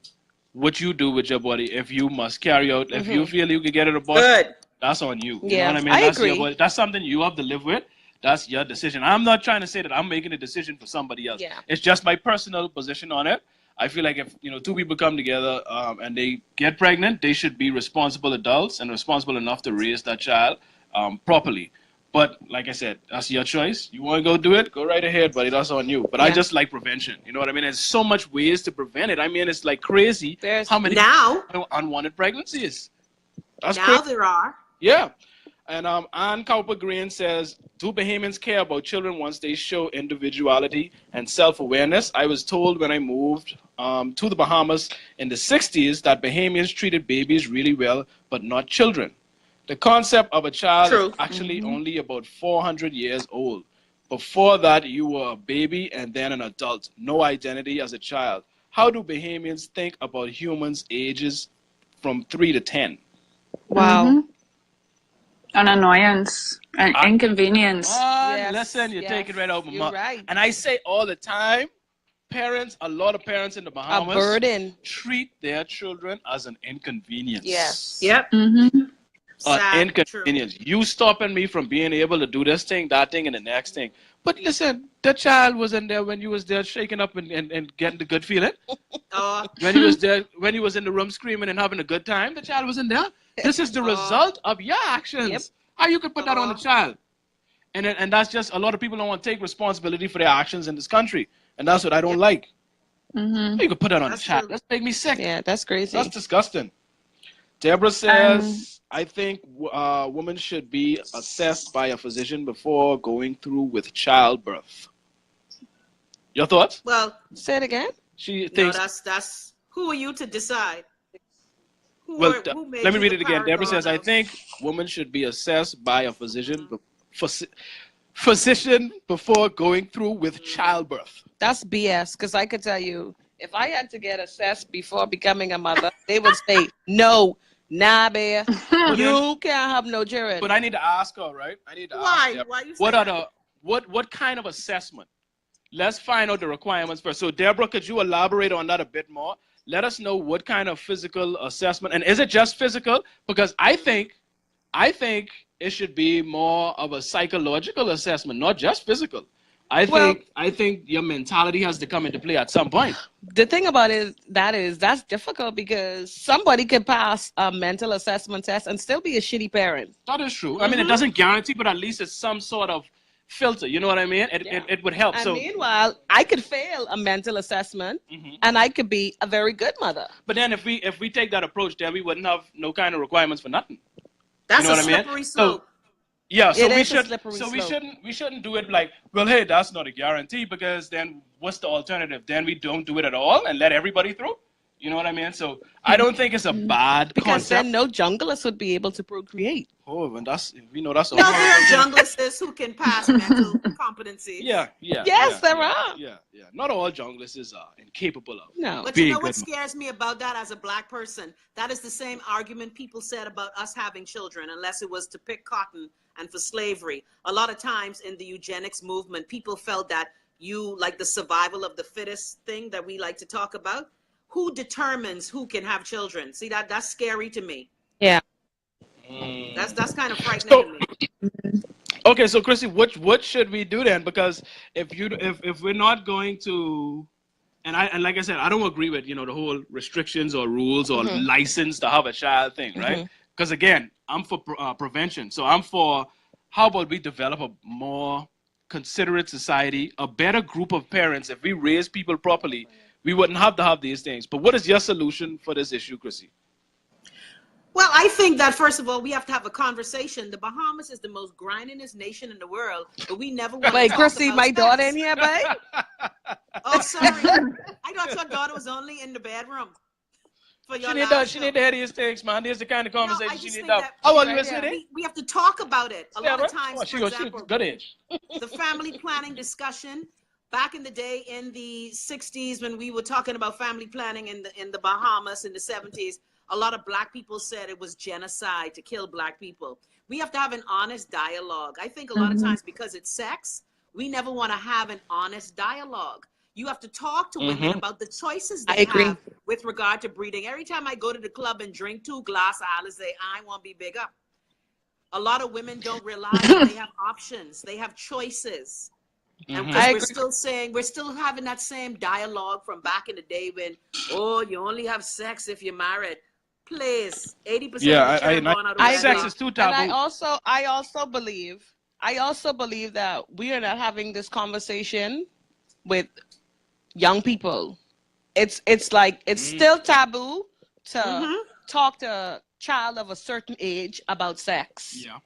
what you do with your body. If you must carry out, if you feel you can get an abortion, Good. that's on you. You know Yeah, what I mean? I That's your agree. body. That's something you have to live with. That's your decision. I'm not trying to say that I'm making a decision for somebody else. Yeah. It's just my personal position on it. I feel like if two people come together and they get pregnant, they should be responsible adults and responsible enough to raise that child properly. But like I said, that's your choice. You want to go do it, go right ahead, buddy. That's on you. But I Yeah. just like prevention. You know what I mean? There's so much ways to prevent it. I mean, it's like crazy There's how many Now, unwanted pregnancies. That's now crazy. there are. Yeah. And Ann Cowper Green says, do Bahamians care about children once they show individuality and self-awareness? I was told when I moved to the Bahamas in the 60s that Bahamians treated babies really well, but not children. The concept of a child is True. actually only about 400 years old. Before that, you were a baby and then an adult, no identity as a child. How do Bahamians think about humans' ages from 3 to 10? wow. An annoyance, an I- inconvenience. Man, listen, you take it right out my You're mouth. right. And I say all the time, parents, a lot of parents in the A Bahamas burden. treat their children as an inconvenience. Yes. Yep. An Sad. True. inconvenience. You stopping me from being able to do this thing, that thing, and the next thing. But listen, the child was in there when you was there shaking up and getting the good feeling. When he was there, when he was in the room screaming and having a good time, the child was in there. This is the result of your actions. Yep. How you could put that on the child? And that's just a lot of people don't want to take responsibility for their actions in this country, and that's what I don't like. You could put that on the That's child. true. That's make me sick. Yeah, that's crazy. That's disgusting. Deborah says, I think women should be assessed by a physician before going through with childbirth. Your thoughts? Well, Say it again. She no, thinks. that's who are you to decide? Well, Who made let me you read the it again. Deborah says, I paragon of- think women should be assessed by a physician before going through with childbirth. That's BS. Because I could tell you, if I had to get assessed before becoming a mother, they would say, no, nah, bear, you can't have no children. But I need to ask her, right? I need to Why? ask Deborah, Why you say what are that? what kind of assessment? Let's find out the requirements first. So Deborah, could you elaborate on that a bit more? Let us know what kind of physical assessment, and is it just physical? Because I think it should be more of a psychological assessment, not just physical. I think your mentality has to come into play at some point. The thing about it that's difficult because somebody could pass a mental assessment test and still be a shitty parent. That is true. I mean, it doesn't guarantee, but at least it's some sort of filter. You know what I mean? It would help. And So, meanwhile, I could fail a mental assessment and I could be a very good mother. but then if we take that approach, then we wouldn't have no kind of requirements for nothing. That's You know a what I mean? slippery So- slope. Yeah, so It we is a should slippery so we slope. shouldn't do it like, well, hey, that's not a guarantee, because then what's the alternative? Then we don't do it at all and let everybody through. You know what I mean? So I don't think it's a bad Because concept. then no junglist would be able to procreate. Oh, and that's that's a No, there are junglests who can pass mental competency. yeah. Yes, there are. Yeah. Not all junglers are incapable of. No. But Being you know what good. scares me about that as a black person? That is the same argument people said about us having children, unless it was to pick cotton and for slavery. A lot of times in the eugenics movement, people felt that like the survival of the fittest thing that we like to talk about. Who determines who can have children? See, that's scary to me. Yeah. That's kind of frightening So- to me. Okay, so Chrissy, what should we do then? Because if we're not going to, and like I said, I don't agree with the whole restrictions or rules or license to have a child thing, right? Because again, I'm for prevention, so I'm for how about we develop a more considerate society, a better group of parents. If we raise people properly, we wouldn't have to have these things. But what is your solution for this issue, Chrissy? Well, I think that first of all, we have to have a conversation. The Bahamas is the most grindingest nation in the world, but we never want to Wait, talk Chrissy, about my daughter sex. in here, babe? Oh, sorry. I thought your daughter was only in the bedroom. For your She need live to show. hear these things, man. There's the kind of No, I conversation just she need think to have. that How old you right is here. it? we have to talk about it. A lot of Yeah, times, she for was example, good age. the family planning discussion back in the day in the 60s when we were talking about family planning in the Bahamas in the 70s, a lot of black people said it was genocide to kill black people. We have to have an honest dialogue. I think a lot of times because it's sex, we never want to have an honest dialogue. You have to talk to women about the choices I they agree. have with regard to breeding. Every time I go to the club and drink 2 glasses, I say, I want to be bigger. A lot of women don't realize that they have options. They have choices. And because I we're agree. still saying, we're still having that same dialogue from back in the day when, oh, you only have sex if you're married. Please, 80% of the children born out of I sex agree. is too And I taboo. also believe that we are not having this conversation with young people. It's like it's still taboo to talk to a child of a certain age about sex. Yeah.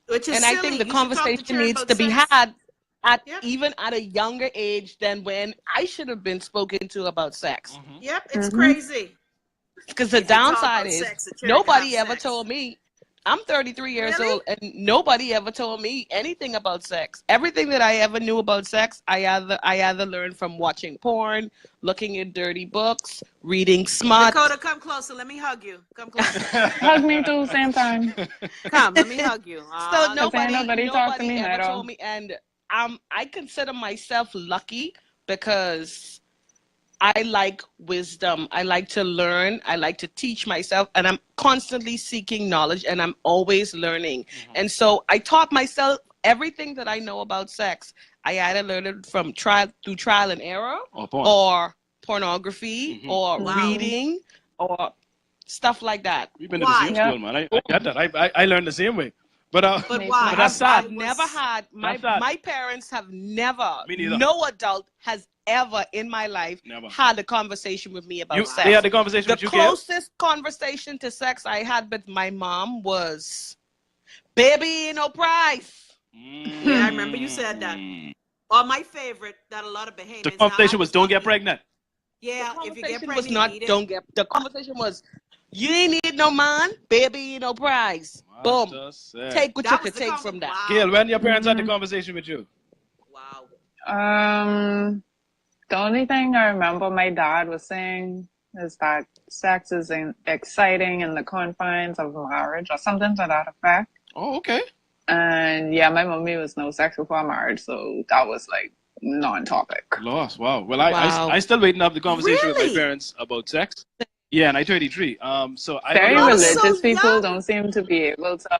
Which is And I think silly. the You should talk to conversation children needs about to be sex. had at Yep. even at a younger age than when I should have been spoken to about sex. Yep, it's crazy. Because the If you talk downside about is sex, the children can have nobody ever sex. told me. I'm 33 years Really? old, and nobody ever told me anything about sex. Everything that I ever knew about sex, I either learned from watching porn, looking at dirty books, reading smut. Dakota, come closer. Let me hug you. Come closer. Hug me too, same time. Come, let me hug you. So Ah, Cause ain't nobody talk to nobody me ever at all. told me, and I consider myself lucky because I like wisdom. I like to learn. I like to teach myself, and I'm constantly seeking knowledge, and I'm always learning. And so I taught myself everything that I know about sex. I either learned it from trial and error, Or porn. or pornography, or Wow. reading, or stuff like that. We've been to the Why? same Yeah. school, man. I get that. I learned the same way. But But Me why? too. that's sad. I've never had That's sad. my parents have never. Me neither. No adult has ever in my life Never. had a conversation with me about You, sex. they had the conversation The with you, Gail? closest conversation to sex I had with my mom was, "Baby, ain't no price." Yeah, I remember you said that. Or my favorite that a lot of Bahamians. The conversation was don't get pregnant. Yeah, The if you get conversation pregnant, was not you need it. don't get. The conversation was, "You ain't need no man, baby, ain't no prize." What Boom. the say? Take what That you was could the take from that. Wow. Gail, when your parents had the conversation with you? Wow. The only thing I remember my dad was saying is that sex is exciting in the confines of marriage or something to that effect. Oh, okay. And yeah, my mommy was no sex before marriage, so that was like non-topic. Lost. Wow. Well, Wow. I still waiting to have the conversation with Really? my parents about sex. Yeah, and I 33. So I Very don't know. so religious people young. don't seem to be able to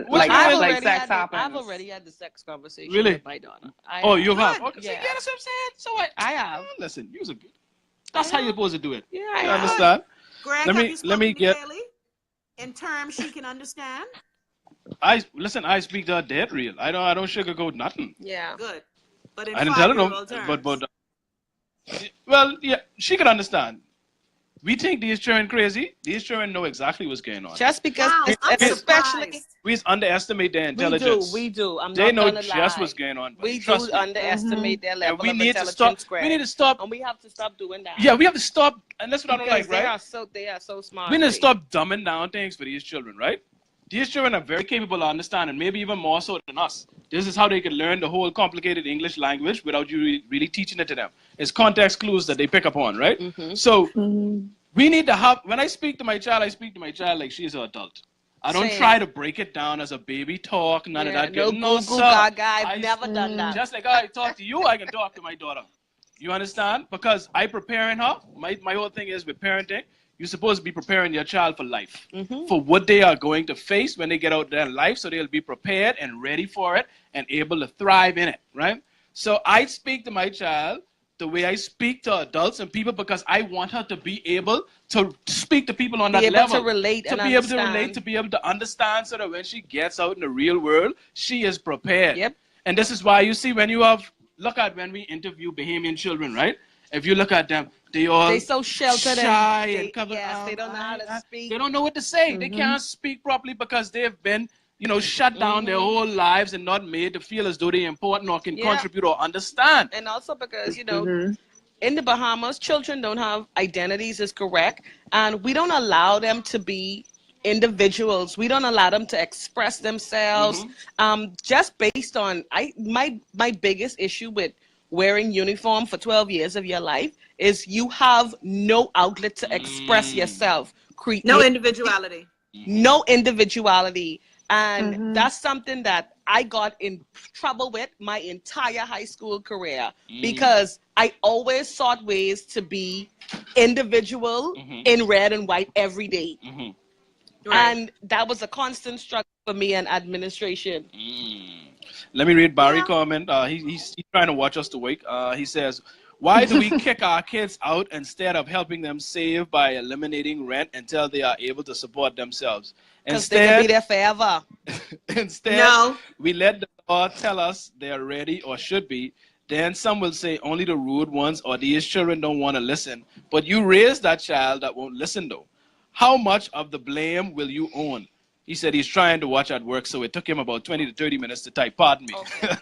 What like you act mean? like sex I've happens. already had the sex conversation Really? with my daughter. Oh, you have. Good. Okay, see, Yeah. yeah, that's what I'm saying. So what? I have. Listen, you was a good. That's how you're supposed to do it. Yeah, You I have. understand? Greg, Let have me- you let me spoken to get- Kaylee in terms she can understand? I speak to her dead real. I don't sugarcoat nothing. Yeah. Good. But in I didn't tell her no, 5-year-old terms. but well, yeah, she can understand. We think these children crazy. These children know exactly what's going on. Just because, Wow, I'm especially, surprised. We underestimate their we intelligence. do. I'm They not know gonna just lie. what's going on. buddy. We Trust do me. underestimate their And level we of need to intelligence, stop. Greg. We need to stop. And we have to stop doing that. Yeah, we have to stop. And that's what I don't Because like, right? they are so smart. We need to Greg. stop dumbing down things for these children, right? These children are very capable of understanding, maybe even more so than us. This is how they can learn the whole complicated English language without you really teaching it to them. It's context clues that they pick up on, right? So we need to have, when I speak to my child, I speak to my child like she's an adult. I don't Same. try to break it down as a baby talk, none of that. No good. goo sir. goo gaga. I've I- never done that. Just like I talk to you, I can talk to my daughter. You understand? Because I preparing her. My whole thing is with parenting, you're supposed to be preparing your child for life, for what they are going to face when they get out there in life, so they'll be prepared and ready for it and able to thrive in it, right? So I speak to my child the way I speak to adults and people because I want her to be able to speak to people on Be that able level. to relate to and be able to understand. relate, to be able to understand so that when she gets out in the real world, she is prepared. Yep. And this is why you see when you have, look at when we interview Bahamian children, right? If you look at them, they so sheltered shy and and covered yes, up. they don't know how to speak. They don't know what to say. They can't speak properly because they've been, shut down their whole lives and not made to feel as though they're important or can Yeah. contribute or understand. And also because, in the Bahamas, children don't have identities, is correct. And we don't allow them to be individuals. We don't allow them to express themselves. Just based on my biggest issue with wearing uniform for 12 years of your life is you have no outlet to express yourself, create No individuality. no individuality. And that's something that I got in trouble with my entire high school career because I always sought ways to be individual in red and white every day. Right. And that was a constant struggle for me in administration. Let me read Barry comment. He's trying to watch us to wake. He says, why do we kick our kids out instead of helping them save by eliminating rent until they are able to support themselves? Because they can be there forever. Instead, we let the law tell us they are ready or should be. Then some will say only the rude ones or these children don't want to listen. But you raise that child that won't listen though. How much of the blame will you own? He said he's trying to watch at work, so it took him about 20 to 30 minutes to type, pardon me. Okay.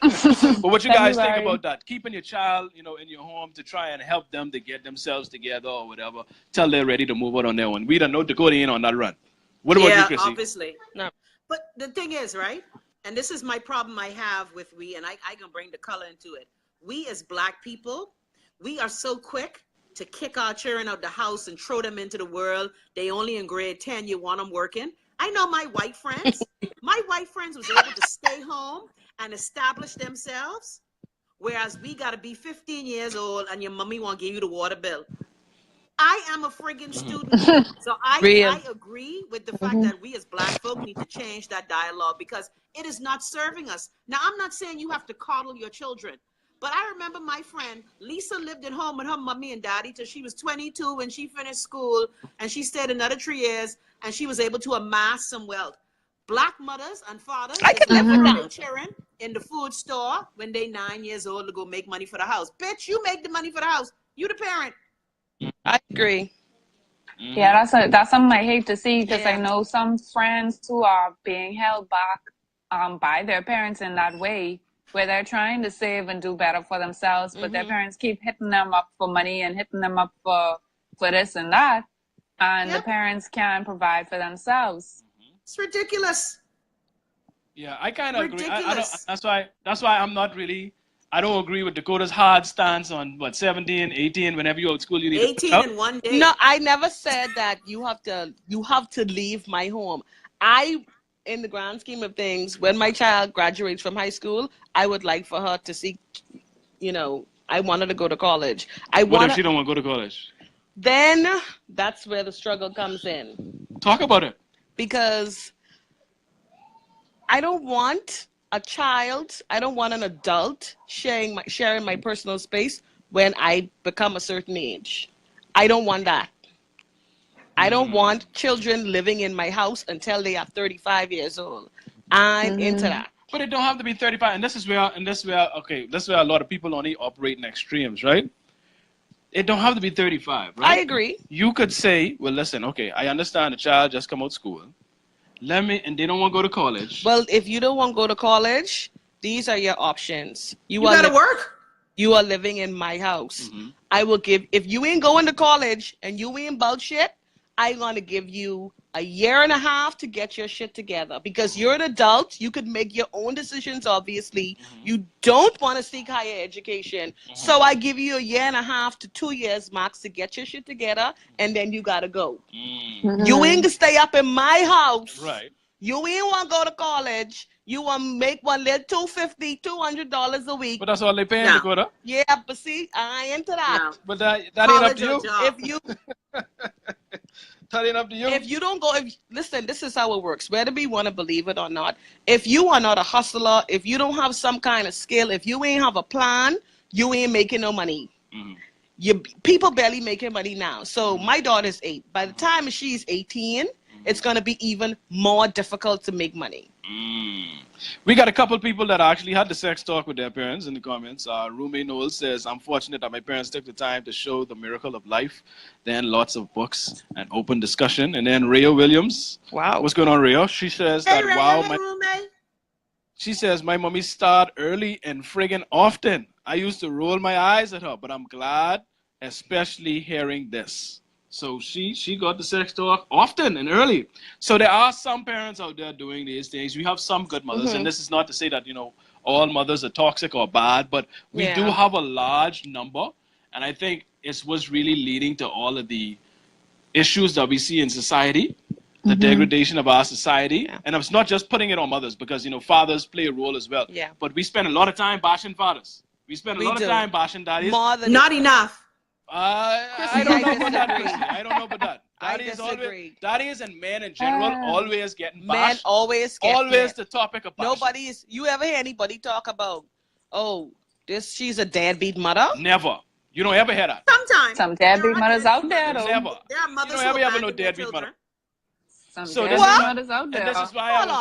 But what you guys think about that? Keeping your child, in your home to try and help them to get themselves together or whatever, till they're ready to move out on their own. We don't know Dakota ain't on that run. What about you, Chrissy? Obviously. No. But the thing is, right? And this is my problem I have with and I can bring the color into it. We as Black people, we are so quick to kick our children out the house and throw them into the world. They only in grade 10, you want them working. I know my white friends. My white friends was able to stay home and establish themselves, whereas we got to be 15 years old and your mommy won't give you the water bill. I am a friggin' student. So I agree with the fact that we as Black folk need to change that dialogue because it is not serving us. Now, I'm not saying you have to coddle your children, but I remember my friend Lisa lived at home with her mommy and daddy till she was 22 when she finished school, and she stayed another 3 years, and she was able to amass some wealth. Black mothers and fathers, I can live with that. children in the food store when they 9 years old to go make money for the house. Bitch, you make the money for the house. You the parent. I agree. Yeah, that's something I hate to see because I know some friends who are being held back by their parents in that way, where they're trying to save and do better for themselves, but their parents keep hitting them up for money and hitting them up for this and that, and the parents can't provide for themselves. It's ridiculous. Yeah, I kind of agree. I don't, that's why I'm not really. I don't agree with Dakota's hard stance on 17, 18. Whenever you out of school, you need 18 to in one day. No, I never said that you have to leave my home. In the grand scheme of things, when my child graduates from high school, I would like for her to see, I want her to go to college. What if she don't want to go to college? Then that's where the struggle comes in. Talk about it. Because I don't want an adult sharing my personal space when I become a certain age. I don't want that. I don't want children living in my house until they are 35 years old. I'm into that. But it don't have to be 35. And this is where a lot of people only operate in extremes, right? It don't have to be 35, right? I agree. You could say, well, listen, okay, I understand the child just come out of school. And they don't want to go to college. Well, if you don't want to go to college, these are your options. You gotta work. You are living in my house. I will if you ain't going to college and you ain't about shit, I'm going to give you a year and a half to get your shit together because you're an adult. You could make your own decisions, obviously. You don't want to seek higher education. So I give you a year and a half to 2 years max to get your shit together, and then you got to go. You ain't going to stay up in my house. Right. You ain't want to go to college. You want to make one little $250, $200 a week. But that's all they paying, Dakota. Yeah, but see, I ain't into that. No. But that ain't up to you. If you... That ain't up to you. If you don't go, listen, this is how it works. Whether we want to believe it or not, if you are not a hustler, if you don't have some kind of skill, if you ain't have a plan, you ain't making no money. People barely making money now. So my daughter's 8. By the time she's 18, it's going to be even more difficult to make money. We got a couple people that actually had the sex talk with their parents in the comments. Rumi Noel says, I'm fortunate that my parents took the time to show the miracle of life. Then lots of books and open discussion. And then Rhea Williams. Wow. What's going on, Rhea? She says Hey, that, Ray, wow, hey, roommate. she says, my mommy started early and friggin' often. I used to roll my eyes at her, but I'm glad, especially hearing this. So she got the sex talk often and early. So there are some parents out there doing these things. We have some good mothers, and this is not to say that, all mothers are toxic or bad, but we do have a large number. And I think it's what's really leading to all of the issues that we see in society, the degradation of our society. Yeah. And it's not just putting it on mothers, because, you know, fathers play a role as well. Yeah. But we spend a lot of time bashing fathers. We spend a We lot do. of time bashing daddies. More than Not enough. I don't know about that, disagree. Chrissy. I don't know about that. I Daddies disagree. daddies and men in general always getting men bashed. always get Always it. the topic of bashing. Nobody is. You ever hear anybody talk about, oh, she's a deadbeat mother? Never. You don't ever hear that. Sometimes. Some deadbeat mothers out there, though. Never. There are mothers You who don't ever have no abandon their deadbeat children. mother. Some So deadbeat this is mothers out And there. this is why Hold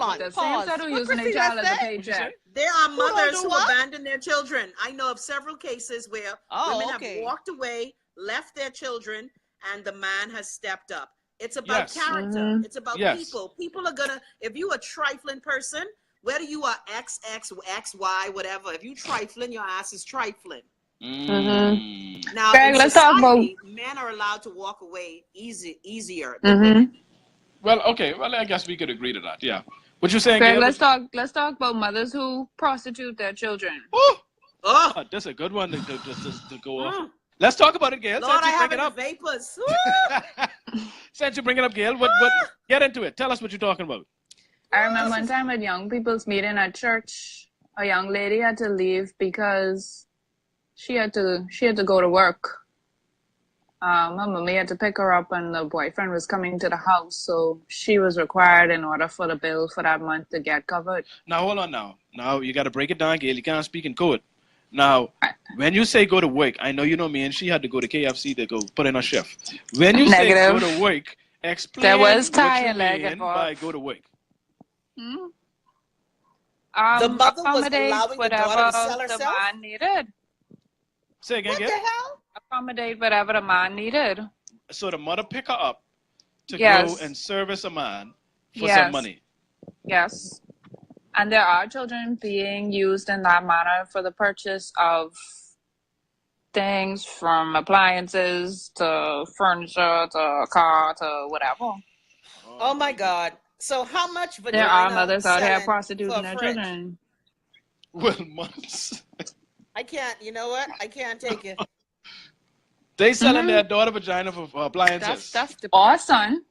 on. The same Pause. set who What using their Chrissy child as a just said? paycheck. There are don't mothers do who what? abandon their children. I know of several cases where women okay. have walked away, left their children, and the man has stepped up. It's about Yes. character. It's about Yes. people. People are gonna, if you a trifling person, whether you are XY, whatever, if you trifling, your ass is trifling. Now, Greg, in let's talk society, men are allowed to walk away easier than women. Well, okay. Well, I guess we could agree to that. Yeah. What you saying, Greg, Gail? let's talk about mothers who prostitute their children. Oh, Oh, that's a good one to go off. Let's talk about it, Gail. Lord, Since I you have bring it the up. vapors. Since you bring it up, Gail, what get into it. Tell us what you're talking about. I remember one time at young people's meeting at church, a young lady had to leave because she had to go to work. Her mommy had to pick her up, and the boyfriend was coming to the house, so she was required in order for the bill for that month to get covered. Now, hold on now. Now, you got to break it down, Gail. You can't speak in code. Now, when you say go to work, I know you know me, and she had to go to KFC to go put in a shift. When you say Negative. go to work, explain There was what tie you and leg mean involved. by go to work. The mother was Accommodate allowing the whatever daughter to sell the herself? man needed. Say again, What the Gail. hell? Accommodate whatever the man needed. So the mother pick her up to Yes. go and service a man for Yes. some money. Yes. And there are children being used in that manner for the purchase of things from appliances to furniture to a car to whatever. Oh my God. So how much vagina There are mothers out here selling prostituting for a their fridge? children. Well, months. I can't, you know what? I can't take it. They selling their daughter vagina for appliances. That's the Or son.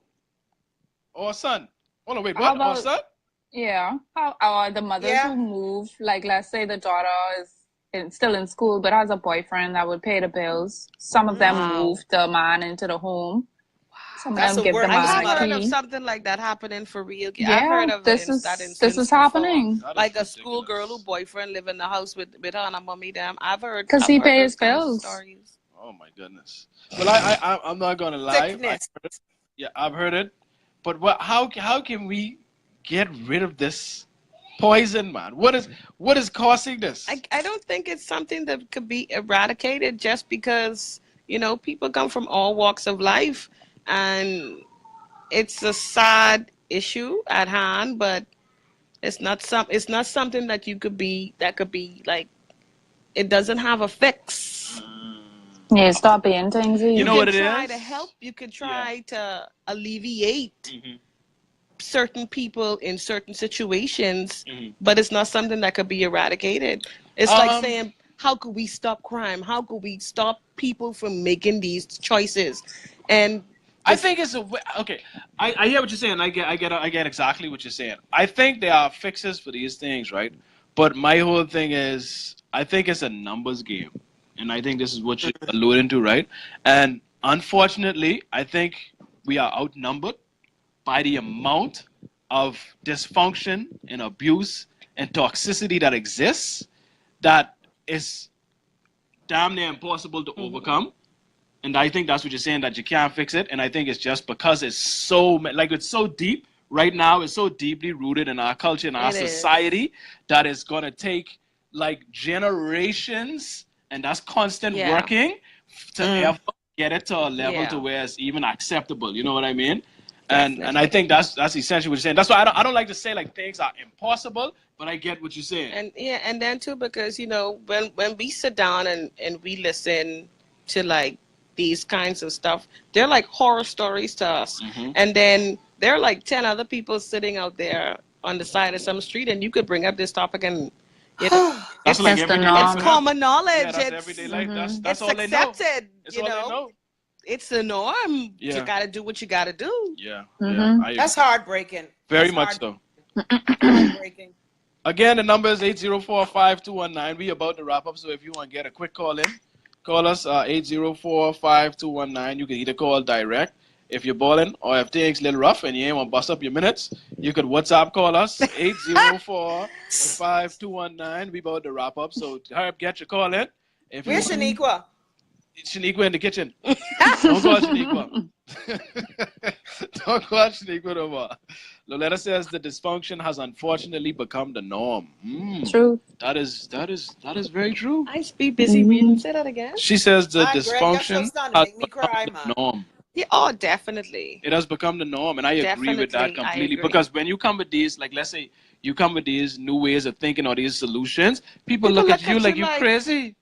Or son. Hold on, wait, How what? Or about- son? Yeah. Or the mothers Yeah. who move, like let's say the daughter is still in school but has a boyfriend that would pay the bills. Some of them move the man into the home. Some of That's them a give the work I man have a heard of key. something like that happening for real. Yeah, I've heard of this that is instance happening. before. Like a schoolgirl who boyfriend live in the house with her and her mommy them. I've heard 'Cause I've he heard pays those kinds of bills. stories. Oh my goodness. Well, I'm not gonna lie. Sickness. I've heard it. But how can we get rid of this poison, man? What is causing this? I don't think it's something that could be eradicated just because, you know, people come from all walks of life, and it's a sad issue at hand, but it's not something that could be like, it doesn't have a fix. Yeah, stop being things. You know what it try is? to help. You could try to alleviate Mm-hmm. certain people in certain situations, Mm-hmm. but it's not something that could be eradicated. It's like saying, how could we stop crime? How could we stop people from making these choices? And I think it's okay. I hear what you're saying. I get exactly what you're saying. I think there are fixes for these things, right? But my whole thing is, I think it's a numbers game, and I think this is what you're alluding to, right? And unfortunately, I think we are outnumbered by the amount of dysfunction and abuse and toxicity that exists, that is damn near impossible to overcome. And I think that's what you're saying, that you can't fix it. And I think it's just because it's so deep right now. It's so deeply rooted in our culture and our society that it's going to take like generations, and that's constant working to ever get it to a level to where it's even acceptable. You know what I mean? And I think that's essentially what you're saying. That's why I don't like to say like things are impossible, but I get what you're saying. And then too, because, you know, when we sit down and we listen to like these kinds of stuff, they're like horror stories to us. Mm-hmm. And then there are like 10 other people sitting out there on the side of some street, and you could bring up this topic and You know, That's it's like That's the everyday it's life for norm. them. common Yeah, knowledge. that's everyday life. That's It's all they know. accepted. It's You all they know, know. it's the norm. You Yeah, gotta do what you gotta do. yeah, yeah. Mm-hmm. I That's agree. heartbreaking. Very That's much so. heartbreaking. Again, the number is 804-5219. We about to wrap up, so if you want to get a quick call in, call us 804-5219. You can either call direct if you're balling, or if things a little rough and you ain't want to bust up your minutes, you could WhatsApp call us 804-5219. We about to wrap up, so Herb, get your call in. If you Where's want, Shaniqua? Shaniqua in the kitchen. Don't call Shaniqua. Don't call Shaniqua no more. Loletta says the dysfunction has unfortunately become the norm. True. That is very true. I be busy reading. Say that again. She says the Ah, Greg, you're so dysfunction starting to has make me become cry, the man. norm. Yeah, oh, definitely. It has become the norm, and I agree with that Definitely, I completely. agree. Because when you come with these, like let's say you come with these new ways of thinking or these solutions, people People look at look you at like you you like, crazy.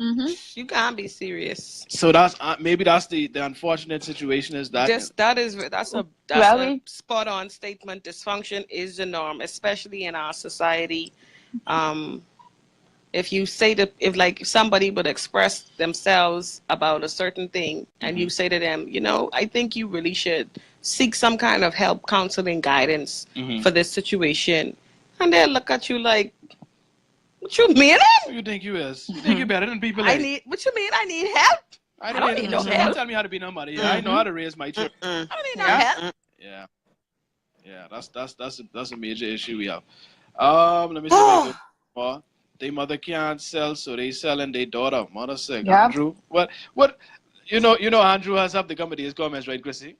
Mm-hmm. you can't be serious. So that's maybe that's the unfortunate situation is that. That's a Very. spot on statement. Dysfunction is the norm, especially in our society. Um, if you say that if somebody would express themselves about a certain thing and you say to them, I think you really should seek some kind of help, counseling, guidance for this situation, and they'll look at you like, what you mean? Who you think you is? You think you better than people? What you mean? I need help? I don't need no Don't help. tell me how to be nobody. I know how to raise my children. I don't need no help. Yeah, yeah. That's a major issue we have. Let me see if I go more. They mother can't sell, so they selling their daughter. Mother sick. Yep. Andrew, what? You know, Andrew has up to come with these comments, right, Chrissy?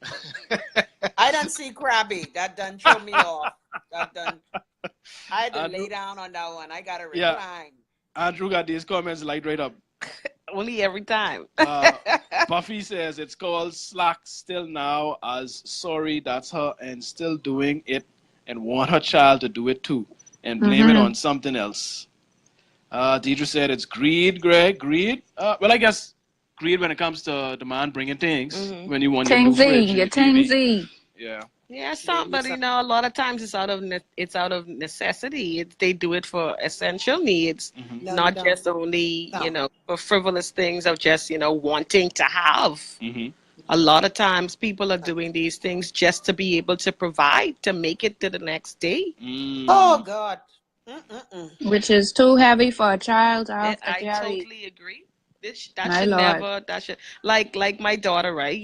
I done see Krabby. That done throw me off. That done. I had to lay down on that one. I got to Yeah. recline. Andrew got these comments like right up. Only every time. Buffy says it's called slack still now as sorry that's her and still doing it and want her child to do it too and blame it on something else. Deidre said it's greed, Greg. Greed? Well, I guess greed when it comes to the man bringing things when you want your new fridge and your TV. Yeah. Yeah, but a lot of times it's out of necessity. They do it for essential needs, No, not you just don't. only No. for frivolous things of just wanting to have. A lot of times people are doing these things just to be able to provide to make it to the next day. Oh, God. Mm-mm-mm. Which is too heavy for a child to have to I carry. totally agree. My Lord. That should like my daughter, right?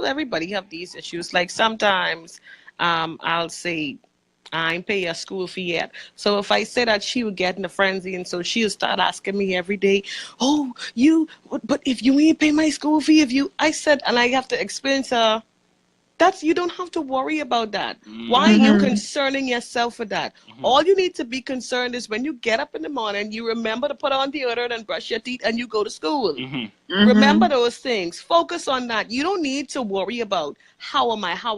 Everybody have these issues. Like sometimes I'll say I ain't pay your school fee yet. So if I say that, she would get in a frenzy, and so she'll start asking me every day, "Oh, but if you ain't pay my school fee, I said," and I have to explain to her, you don't have to worry about that. Why are you concerning yourself with that? All you need to be concerned is when you get up in the morning, you remember to put on deodorant and brush your teeth and you go to school. Remember those things. Focus on that. You don't need to worry about how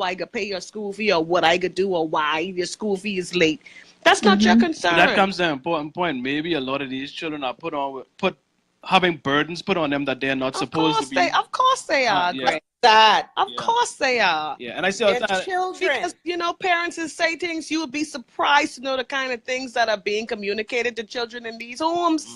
I could pay your school fee or what I could do or why your school fee is late. That's not your concern. But that comes to an important point. Maybe a lot of these children are having burdens put on them that they're not supposed to be. Of course they are, Greg. That. Of course they are. Yeah, and I see all the They're time. children. Because, parents will say things, you would be surprised to know the kind of things that are being communicated to children in these homes.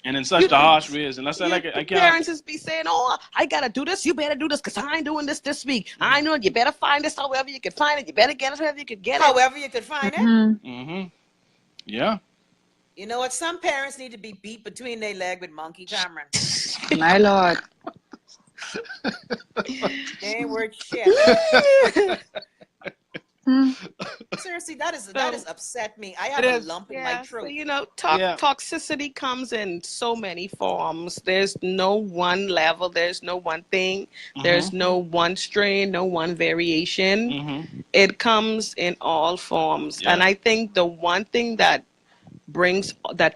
And in such the harsh ways. And I say, I can't. Parents just be saying, "Oh, I gotta do this. You better do this because I ain't doing this week. I know you better find this however you can find it. You better get it however you can get it." However you could find it. Yeah. You know what? Some parents need to be beat between their leg with Monkey Cameron. My Lord. They ain't worth shit. Seriously, that is upset me. I have a lump in my throat. So, toxicity comes in so many forms. There's no one level. There's no one thing. There's no one strain, no one variation. It comes in all forms. Yeah. And I think the one thing that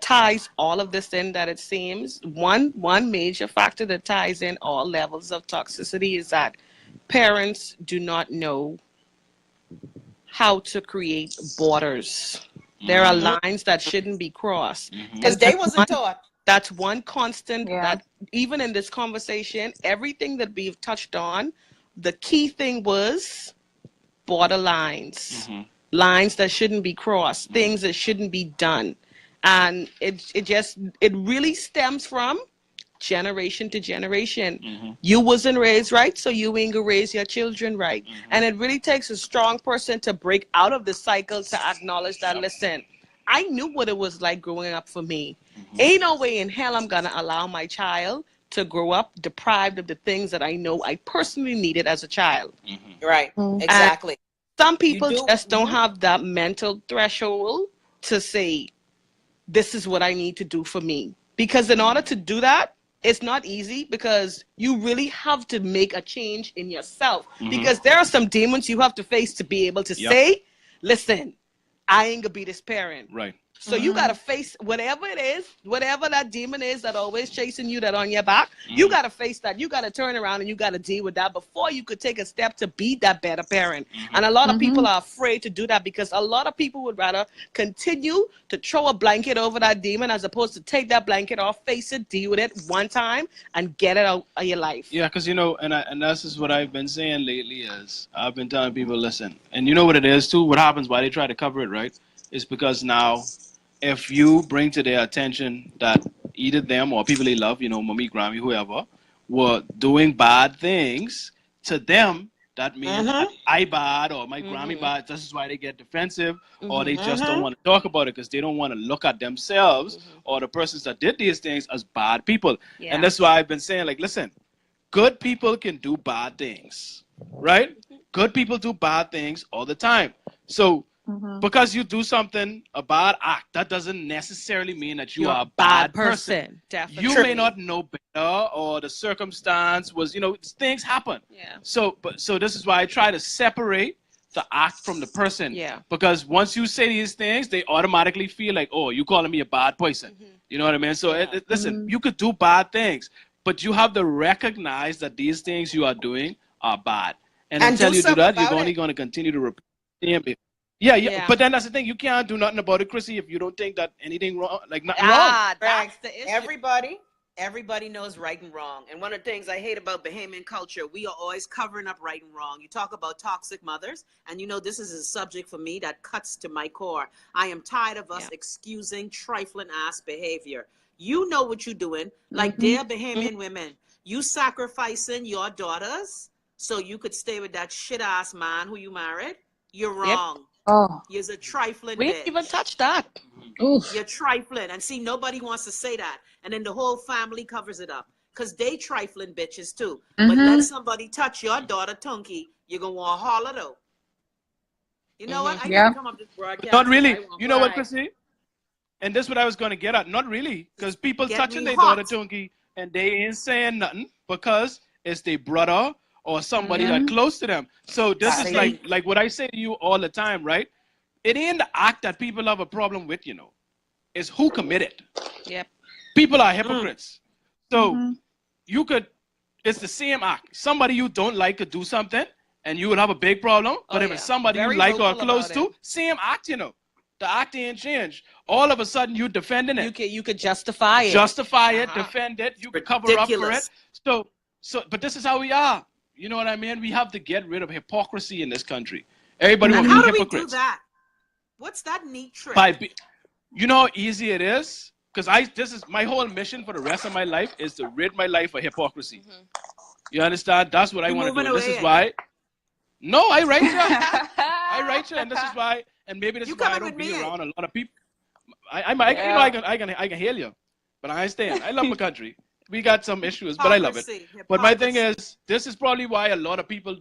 ties all of this in, that it seems one major factor that ties in all levels of toxicity is that parents do not know how to create borders. There are lines that shouldn't be crossed because they wasn't taught. That's one constant that even in this conversation, everything that we've touched on, the key thing was border lines. Lines that shouldn't be crossed, things that shouldn't be done. And it really stems from generation to generation. You wasn't raised right, so you ain't gonna raise your children right. And it really takes a strong person to break out of the cycle to acknowledge that, listen, I knew what it was like growing up for me. Ain't no way in hell I'm gonna allow my child to grow up deprived of the things that I know I personally needed as a child. Right. Exactly. And some people just don't have that mental threshold to say, this is what I need to do for me. Because in order to do that, it's not easy, because you really have to make a change in yourself. Because there are some demons you have to face to be able to say, listen, I ain't gonna be this parent. Right. So you got to face whatever it is, whatever that demon is that always chasing you, that on your back. You got to face that. You got to turn around and you got to deal with that before you could take a step to be that better parent. And a lot of people are afraid to do that, because a lot of people would rather continue to throw a blanket over that demon as opposed to take that blanket off, face it, deal with it one time, and get it out of your life. Yeah, because, and that's just what I've been saying lately is I've been telling people, listen, and you know what it is too, what happens, why they try to cover it, right? Is because now, if you bring to their attention that either them or people they love, mommy, Grammy, whoever, were doing bad things to them, that means that I bad or my Grammy bad. This is why they get defensive, or they just don't want to talk about it because they don't want to look at themselves or the persons that did these things as bad people. And that's why I've been saying, like, listen, good people can do bad things, right? Good people do bad things all the time. So because you do something, a bad act, that doesn't necessarily mean that you're a bad person. Definitely. You may not know better, or the circumstance was, things happen. Yeah. So this is why I try to separate the act from the person. Yeah. Because once you say these things, they automatically feel like, oh, you calling me a bad person. You know what I mean? So listen, you could do bad things, but you have to recognize that these things you are doing are bad. And until you do that, you're only going to continue to repeat the same behavior. Yeah. But then that's the thing. You can't do nothing about it, Chrissy, if you don't think that anything wrong, like nothing wrong. That's the issue. Everybody knows right and wrong. And one of the things I hate about Bahamian culture, we are always covering up right and wrong. You talk about toxic mothers, and this is a subject for me that cuts to my core. I am tired of us excusing trifling ass behavior. You know what you're doing. Like, dear Bahamian women, you sacrificing your daughters so you could stay with that shit ass man who you married. You're wrong. Oh, You're a trifling We bitch. didn't even touch that. oof. You're trifling. And see, nobody wants to say that. And then the whole family covers it up. Because they trifling bitches too. But let somebody touch your daughter, Tunky, you're going to want to holler though. You know what? I need to come up this broadcast. Not really. You know what, Chrissy? And this is what I was going to get at. Not really. Because people touching their daughter, Tunky, and they ain't saying nothing because it's their brother or somebody that close to them. So this is like what I say to you all the time, right? It ain't the act that people have a problem with, It's who committed. Yep. People are hypocrites. So it's the same act. Somebody you don't like could do something and you would have a big problem. But if it's somebody you like or close to, same act, The act ain't changed. All of a sudden you defending it. You could justify it. Justify it, defend it, you could cover up for it. So but this is how we are. You know what I mean? We have to get rid of hypocrisy in this country. Everybody will be hypocrites. How do we do that? What's that neat trick? You know how easy it is? Because this is my whole mission for the rest of my life is to rid my life of hypocrisy. You understand? That's what I want to do. This is why. No, I write you. And this is why. And maybe this is why I don't be around a lot of people. I can hear you, but I understand. I love my country. We got some issues, but I love it. But my thing is, this is probably why a lot of people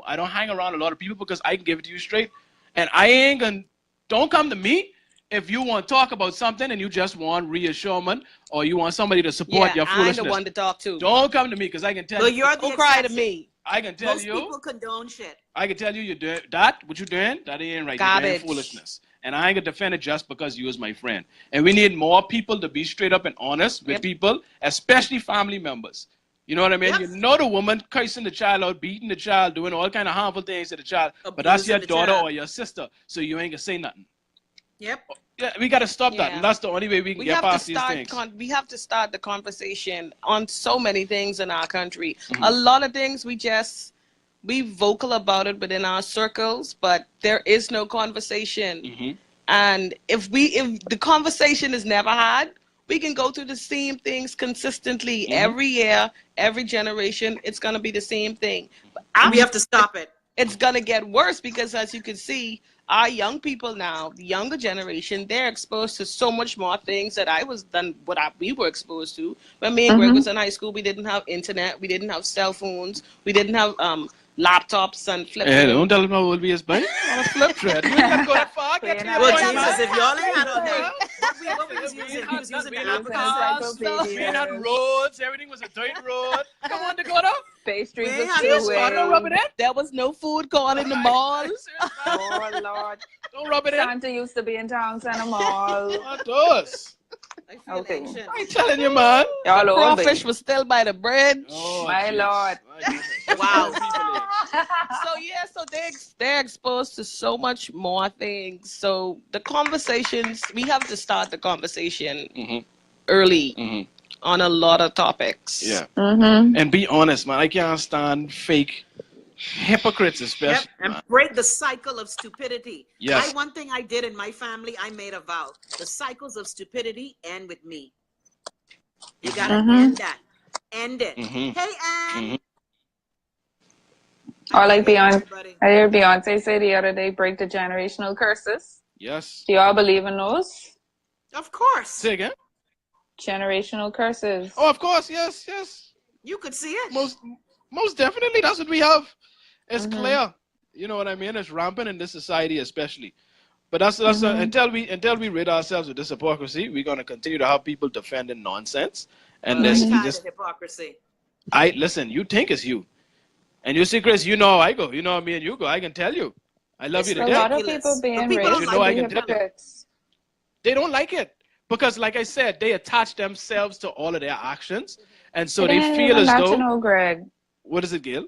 I don't hang around a lot of people because I can give it to you straight. And I ain't gonna, don't come to me if you want to talk about something and you just want reassurance or you want somebody to support your foolishness. I'm the one to talk to. Don't come to me because I can tell you. Don't cry to me. I can tell you. Most people condone shit. I can tell you you're doing that. What you're doing, that ain't right. You're doing foolishness. And I ain't gonna defend it just because you was my friend. And we need more people to be straight up and honest with people, especially family members. You know what I mean? You know the woman cursing the child out, beating the child, doing all kind of harmful things to the child, but that's your daughter or your sister, so you ain't gonna say nothing. Yep. Yeah, we gotta stop that, and that's the only way we can get past these things. We have to start the conversation on so many things in our country. A lot of things we vocal about it within our circles, but there is no conversation. And if the conversation is never had, we can go through the same things consistently every year, every generation. It's going to be the same thing. But we have to stop it. It's going to get worse because, as you can see, our young people now, the younger generation, they're exposed to so much more things that we were exposed to. When me and Greg was in high school, we didn't have internet, we didn't have cell phones, we didn't have laptops and flip phones. Don't tell them how old we is, buddy. On a flip thread. We can't go that far. Get to your Well, point, Jesus, man. if y'all ain't had all that, what we was using? We was using the Apple cars. We had roads. Everything was a dirt road. Come on, Dakota. Pastries We was had still this way. one. Don't rub it in. There was no food court in the mall. Oh, Lord. Don't rub it in. Santa used to be in town center mall. What does? I feel Okay. ancient. I ain't telling you, man. Y'all old, Crawfish baby. was still by the bridge. Oh, My jeez. Lord. My goodness. Wow. So they're exposed to so much more things. So the conversations, we have to start the conversation early on a lot of topics. Yeah. Mm-hmm. And be honest, man. I can't stand fake hypocrites, especially. And man. break the cycle of stupidity. Yes. One thing I did in my family, I made a vow. The cycles of stupidity end with me. You gotta end that. End it. Hey, Ann. Or like Beyonce. Everybody. I heard Beyonce say the other day, break the generational curses. Yes. Do y'all believe in those? Of course. Say again. Generational curses. Oh, of course. Yes. Yes. You could see it. Most definitely. That's what we have. It's clear. You know what I mean? It's rampant in this society, especially. But that's until we rid ourselves of this hypocrisy, we're gonna continue to have people defending nonsense. And I'm tired this of hypocrisy. listen. You think it's you, and you see, Chris. You know how I go. You know how me and you go. I can tell you. I love you to A death. lot of ridiculous. people being But people raised don't to like be it. hypocrites. They don't like it because, like I said, they attach themselves to all of their actions, and so It they ain't feel even as that, though. you know, Greg. What is it, Gail?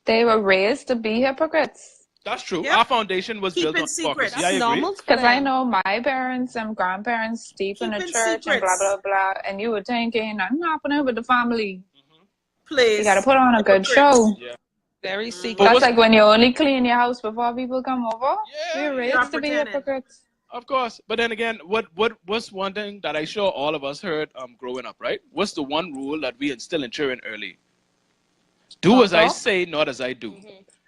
They were raised to be hypocrites. That's true. Yep. Our foundation was built Keeping on secrets. hypocrisy. I That's agree. normal for Because I them. know my parents and grandparents deep in the Keeping church and secrets. blah, blah, blah. And you were thinking, nothing happening with the family. Please. You got to put on a good show. Yeah. Very secret. But That's what's- like when you only clean your house before people come over. Yeah, We're yeah. You're raised to be pretending. hypocrites. Of course. But then again, what's one thing that I sure all of us heard growing up, right? What's the one rule that we instill in children early? Do as I say, not as I do.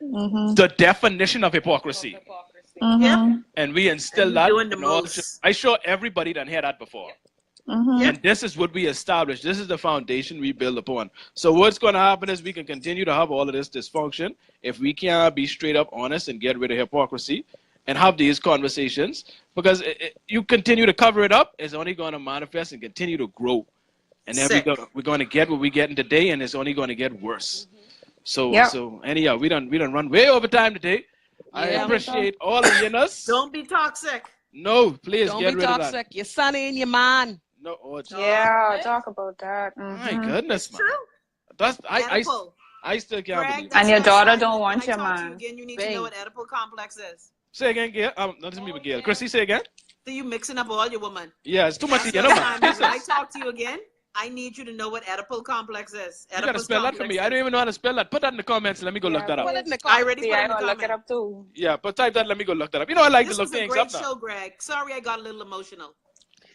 Mm-hmm. The definition of hypocrisy. Mm-hmm. And we instill And that you're doing the in all most. I sure everybody done heard that before. Mm-hmm. And this is what we establish. This is the foundation we build upon. So what's going to happen is we can continue to have all of this dysfunction if we can't be straight up honest and get rid of hypocrisy and have these conversations. Because you continue to cover it up, it's only going to manifest and continue to grow. And then we're going to get what we're getting today, and it's only going to get worse. So anyhow, we done run way over time today. I appreciate all of you. Don't be toxic. No, please Don't get be rid of that. toxic. Your son and your man. No, Yeah, talk about that. my Mm-hmm. goodness, It's man. true. That's I Oedipal. still can't Greg, believe that's And your your daughter assignment. don't want When your I talk to man. you again, you need to know what Oedipal complex is. Say again, Gail. Not just me, but Gail. Chrissy, say again. So you mixing up all your woman. Yeah, it's too much That's to your get man. assignment. When I talk to you again, I need you to know what Oedipal complex is. You gotta spell that for me. I don't even know how to spell that. Put that in the comments. Let me go look that Put up. it in the I already See, put it I in the gotta look it comment. up too. Yeah, but type that. Let me go look that up. You know I like This to look was a things great up now. show, Greg. Sorry I got a little emotional.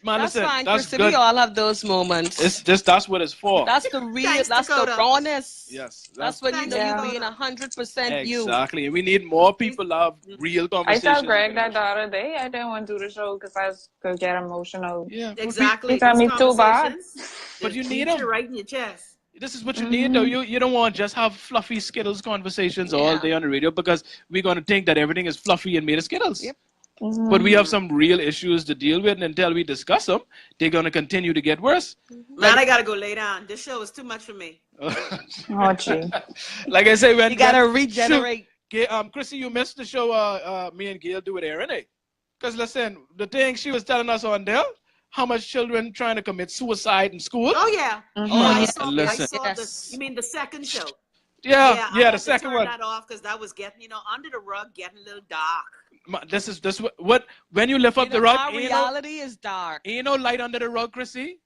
Man, That's listen, fine, that's Chrissy. good. We all have those moments. That's what it's for. That's the real. Thanks, That's Dakota. the rawness. Yes, That's when you Thanks, know Dakota. you're being 100% you. exactly. And we need more people to have real I conversations. tell Greg that the other day I didn't want to do the show because I was gonna get emotional. Yeah, but Exactly. He told These me too bad. conversations, But you just need beat you them. right in your chest. This is what you need, though. You don't want to just have fluffy Skittles conversations all day on the radio because we're going to think that everything is fluffy and made of Skittles. Yep. Mm-hmm. But we have some real issues to deal with, and until we discuss them, they're going to continue to get worse. Man, I gotta go lay down. This show is too much for me. Oh, gee. Like I say, when You gotta regenerate. Chrissy, you missed the show me and Gail do with Aaron, eh? Because listen, the thing she was telling us on there, how much children trying to commit suicide in school. Oh yeah. Mhm. Oh, I Man, saw. listen. I saw Yes. you mean the second show? Yeah, I had the to second turn one. that off because that was getting, under the rug, getting a little dark. This what when you lift up the rug, Our reality is dark. ain't no light under the rug, Chrissy.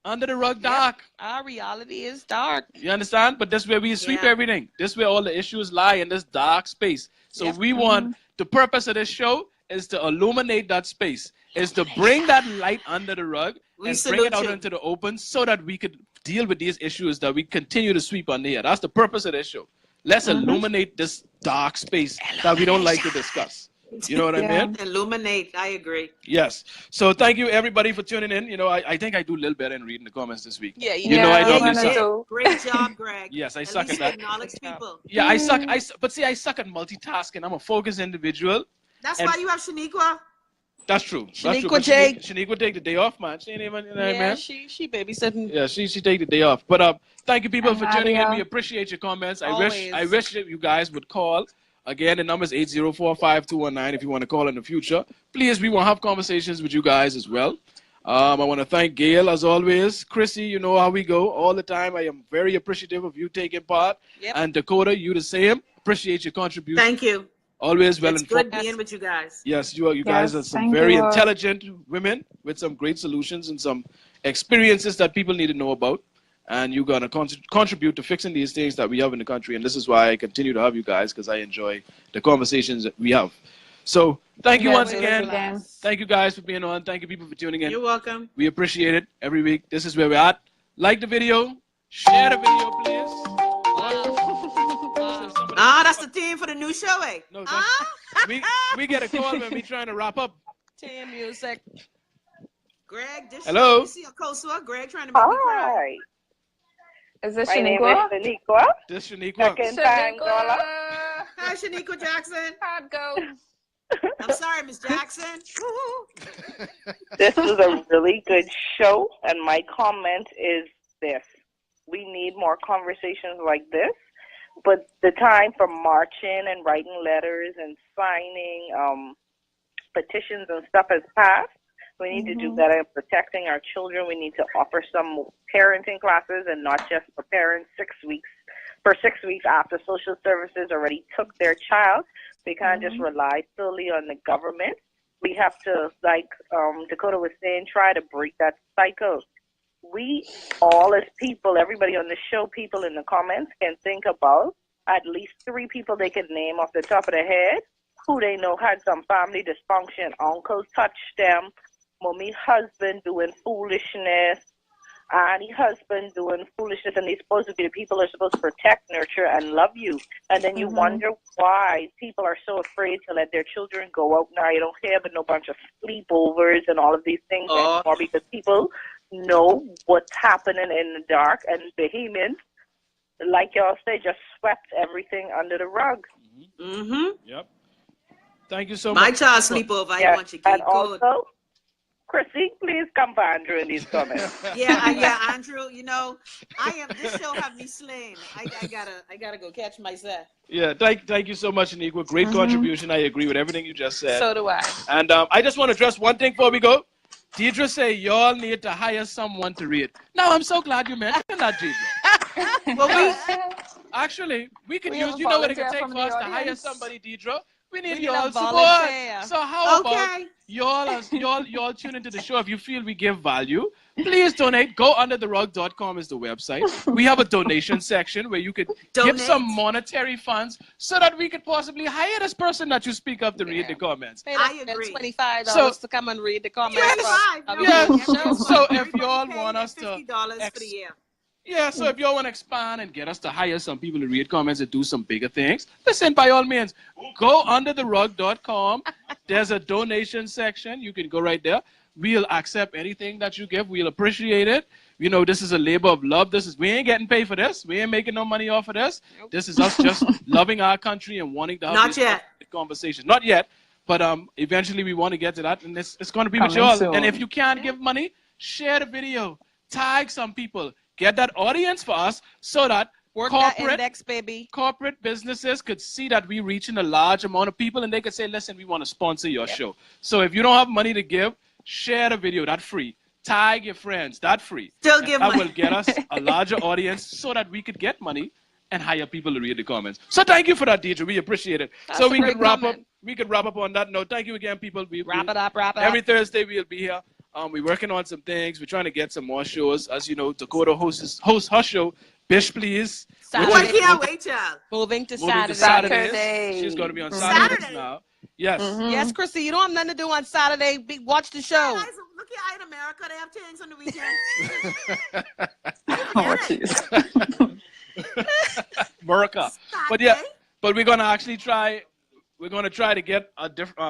Under the rug, dark. Our reality is dark. You understand? But this where we sweep Yeah. everything. This where all the issues lie in this dark space. So Yep. we want the purpose of this show is to illuminate that space, is to bring that light under the rug and bring it out into the open so that we could deal with these issues that we continue to sweep under here. That's the purpose of this show. Let's illuminate this dark space that we don't like to discuss. You know what I mean? Illuminate. I agree. Yes. So thank you everybody for tuning in. You know, I think I do a little better in reading the comments this week. Yeah, you know, I normally suck. Great job, Greg. Yes, I At suck least at that. Acknowledge people. Yeah, I suck. But see, I suck at multitasking. I'm a focused individual. That's why you have Shaniqua. That's true. Shaniqua Jake. Shaniqua take the day off, man. She ain't even, you know what I mean? she babysitting. Yeah, she take the day off. But thank you people for tuning in. We appreciate your comments. I wish that you guys would call. Again, the number is 804-5219 if you want to call in the future. Please, we want to have conversations with you guys as well. I want to thank Gail as always. Chrissy, you know how we go all the time. I am very appreciative of you taking part. Yep. And Dakota, you the same. Appreciate your contribution. Thank you. Always well informed. It's good being with you guys. Yes, you guys are some very intelligent women with some great solutions and some experiences that people need to know about. And you're going to contribute to fixing these things that we have in the country. And this is why I continue to have you guys, because I enjoy the conversations that we have. So thank you once again. Thank you guys for being on. Thank you people for tuning in. You're welcome. We appreciate it every week. This is where we're at. Like the video. Share the video, please. That's the theme for the new show, eh? No, we get a call when we trying to wrap up. Team music. Greg, this hello. You see a Kosua? Greg trying to make me cry. Is this My Shaniqua? name is Shaniqua. This is Shaniqua. Hi, Shaniqua Jackson. How'd go? I'm sorry, Miss Jackson. This is a really good show, and my comment is this. We need more conversations like this, but the time for marching and writing letters and signing petitions and stuff has passed. We need to do better in protecting our children. We need to offer some parenting classes and not just for parents 6 weeks. For 6 weeks after social services already took their child, we can't just rely solely on the government. We have to, like Dakota was saying, try to break that cycle. We all as people, everybody on the show, people in the comments can think about at least 3 people they could name off the top of their head who they know had some family dysfunction. Uncle touched them. Mommy husband doing foolishness, auntie husband doing foolishness, and they're supposed to be the people who are supposed to protect, nurture, and love you. And then you wonder why people are so afraid to let their children go out now. You don't hear about no bunch of sleepovers and all of these things anymore because people know what's happening in the dark, and Bahamians, like y'all say, just swept everything under the rug. Yep. Thank you so much. My child sleepover. I want you to and also, Chrissy, please come by Andrew in these comments. yeah, Andrew. You know, this show have me slain. I gotta go catch myself. Yeah, thank you so much, Shaniqua. Great contribution. I agree with everything you just said. So do I. And I just want to address one thing before we go. Deidre say y'all need to hire someone to read. Now I'm so glad you mentioned that, Deidre. Well, actually we could use. You know what it could take for us to hire somebody, Deidre. We need y'all support. So how about y'all tune into the show if you feel we give value? Please donate. Go undertherug.com is the website. We have a donation section where you could give some monetary funds so that we could possibly hire this person that you speak of to read the comments. I agree. $25 to come and read the comments. So if y'all want us to $50 for the year. Yeah, so if y'all want to expand and get us to hire some people to read comments and do some bigger things, listen, by all means, go undertherug.com. There's a donation section. You can go right there. We'll accept anything that you give. We'll appreciate it. You know, this is a labor of love. We ain't getting paid for this. We ain't making no money off of this. Nope. This is us just loving our country and wanting to have this conversation. Not yet, but eventually we want to get to that, and it's going to be with y'all. And if you can't give money, share the video. Tag some people. Get that audience for us so that corporate businesses could see that we're reaching a large amount of people, and they could say, listen, we want to sponsor your show. So if you don't have money to give, share the video. That's free. Tag your friends. That's free. Still give money. That will get us a larger audience so that we could get money and hire people to read the comments. So thank you for that, Deidre. We appreciate it. So we could wrap up. We could wrap up on that note. Thank you again, people. Wrap it up. Every Thursday we'll be here. We're working on some things. We're trying to get some more shows. As you know, Dakota hosts her show Bish, please. Oh, I Saturday. can't wait, child. Moving to Moving to Saturday. Saturdays. She's going to be on Saturday. Saturdays now. Yes. Yes, Chrissy, you don't have nothing to do on Saturday. Watch the show. Guys, look here, in America, they have things on the weekend. America. But yeah, but we're gonna actually try. We're gonna try to get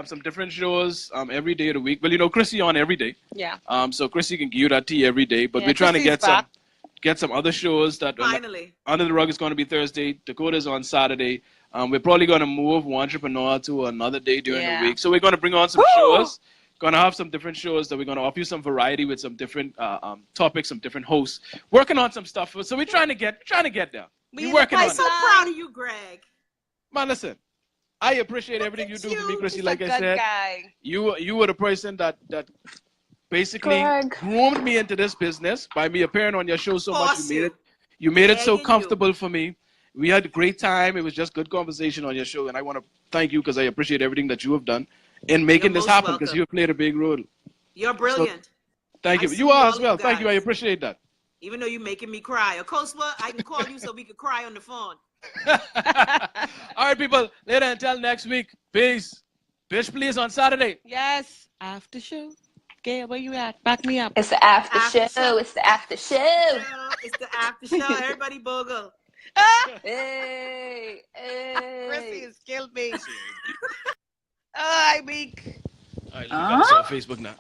some different shows every day of the week. Well, you know, Chrissy on every day. Yeah. So Chrissy can give you that tea every day. But Yeah, we're trying Chrissy's to get some other shows that Finally. Under the Rug is going to be Thursday. Dakota's on Saturday. We're probably going to move Entrepreneur to another day during the week. So we're going to bring on some shows. Going to have some different shows that we're going to offer you some variety with some different topics, some different hosts. Working on some stuff. So we're trying to get there. We're working on it. I'm so proud of you, Greg. Man, listen. I appreciate everything you do for me, Chrissy. Like I said, guy. you were the person that basically groomed me into this business by me appearing on your show so much. You made it so comfortable for me. We had a great time. It was just good conversation on your show, and I want to thank you because I appreciate everything that you have done in making this happen because you have played a big role. You're brilliant. So, thank you. You are as well. Thank you. I appreciate that. Even though you're making me cry. Of course, I can call you so we can cry on the phone. All right, people. Later until next week. Peace. Bitch, please on Saturday. Yes. After show. Gail, where you at? Back me up. It's the after show. It's the after show. It's the after show. Everybody bogle. Hey. Chrissy has killed me. I meek. All right, you got us on Facebook now.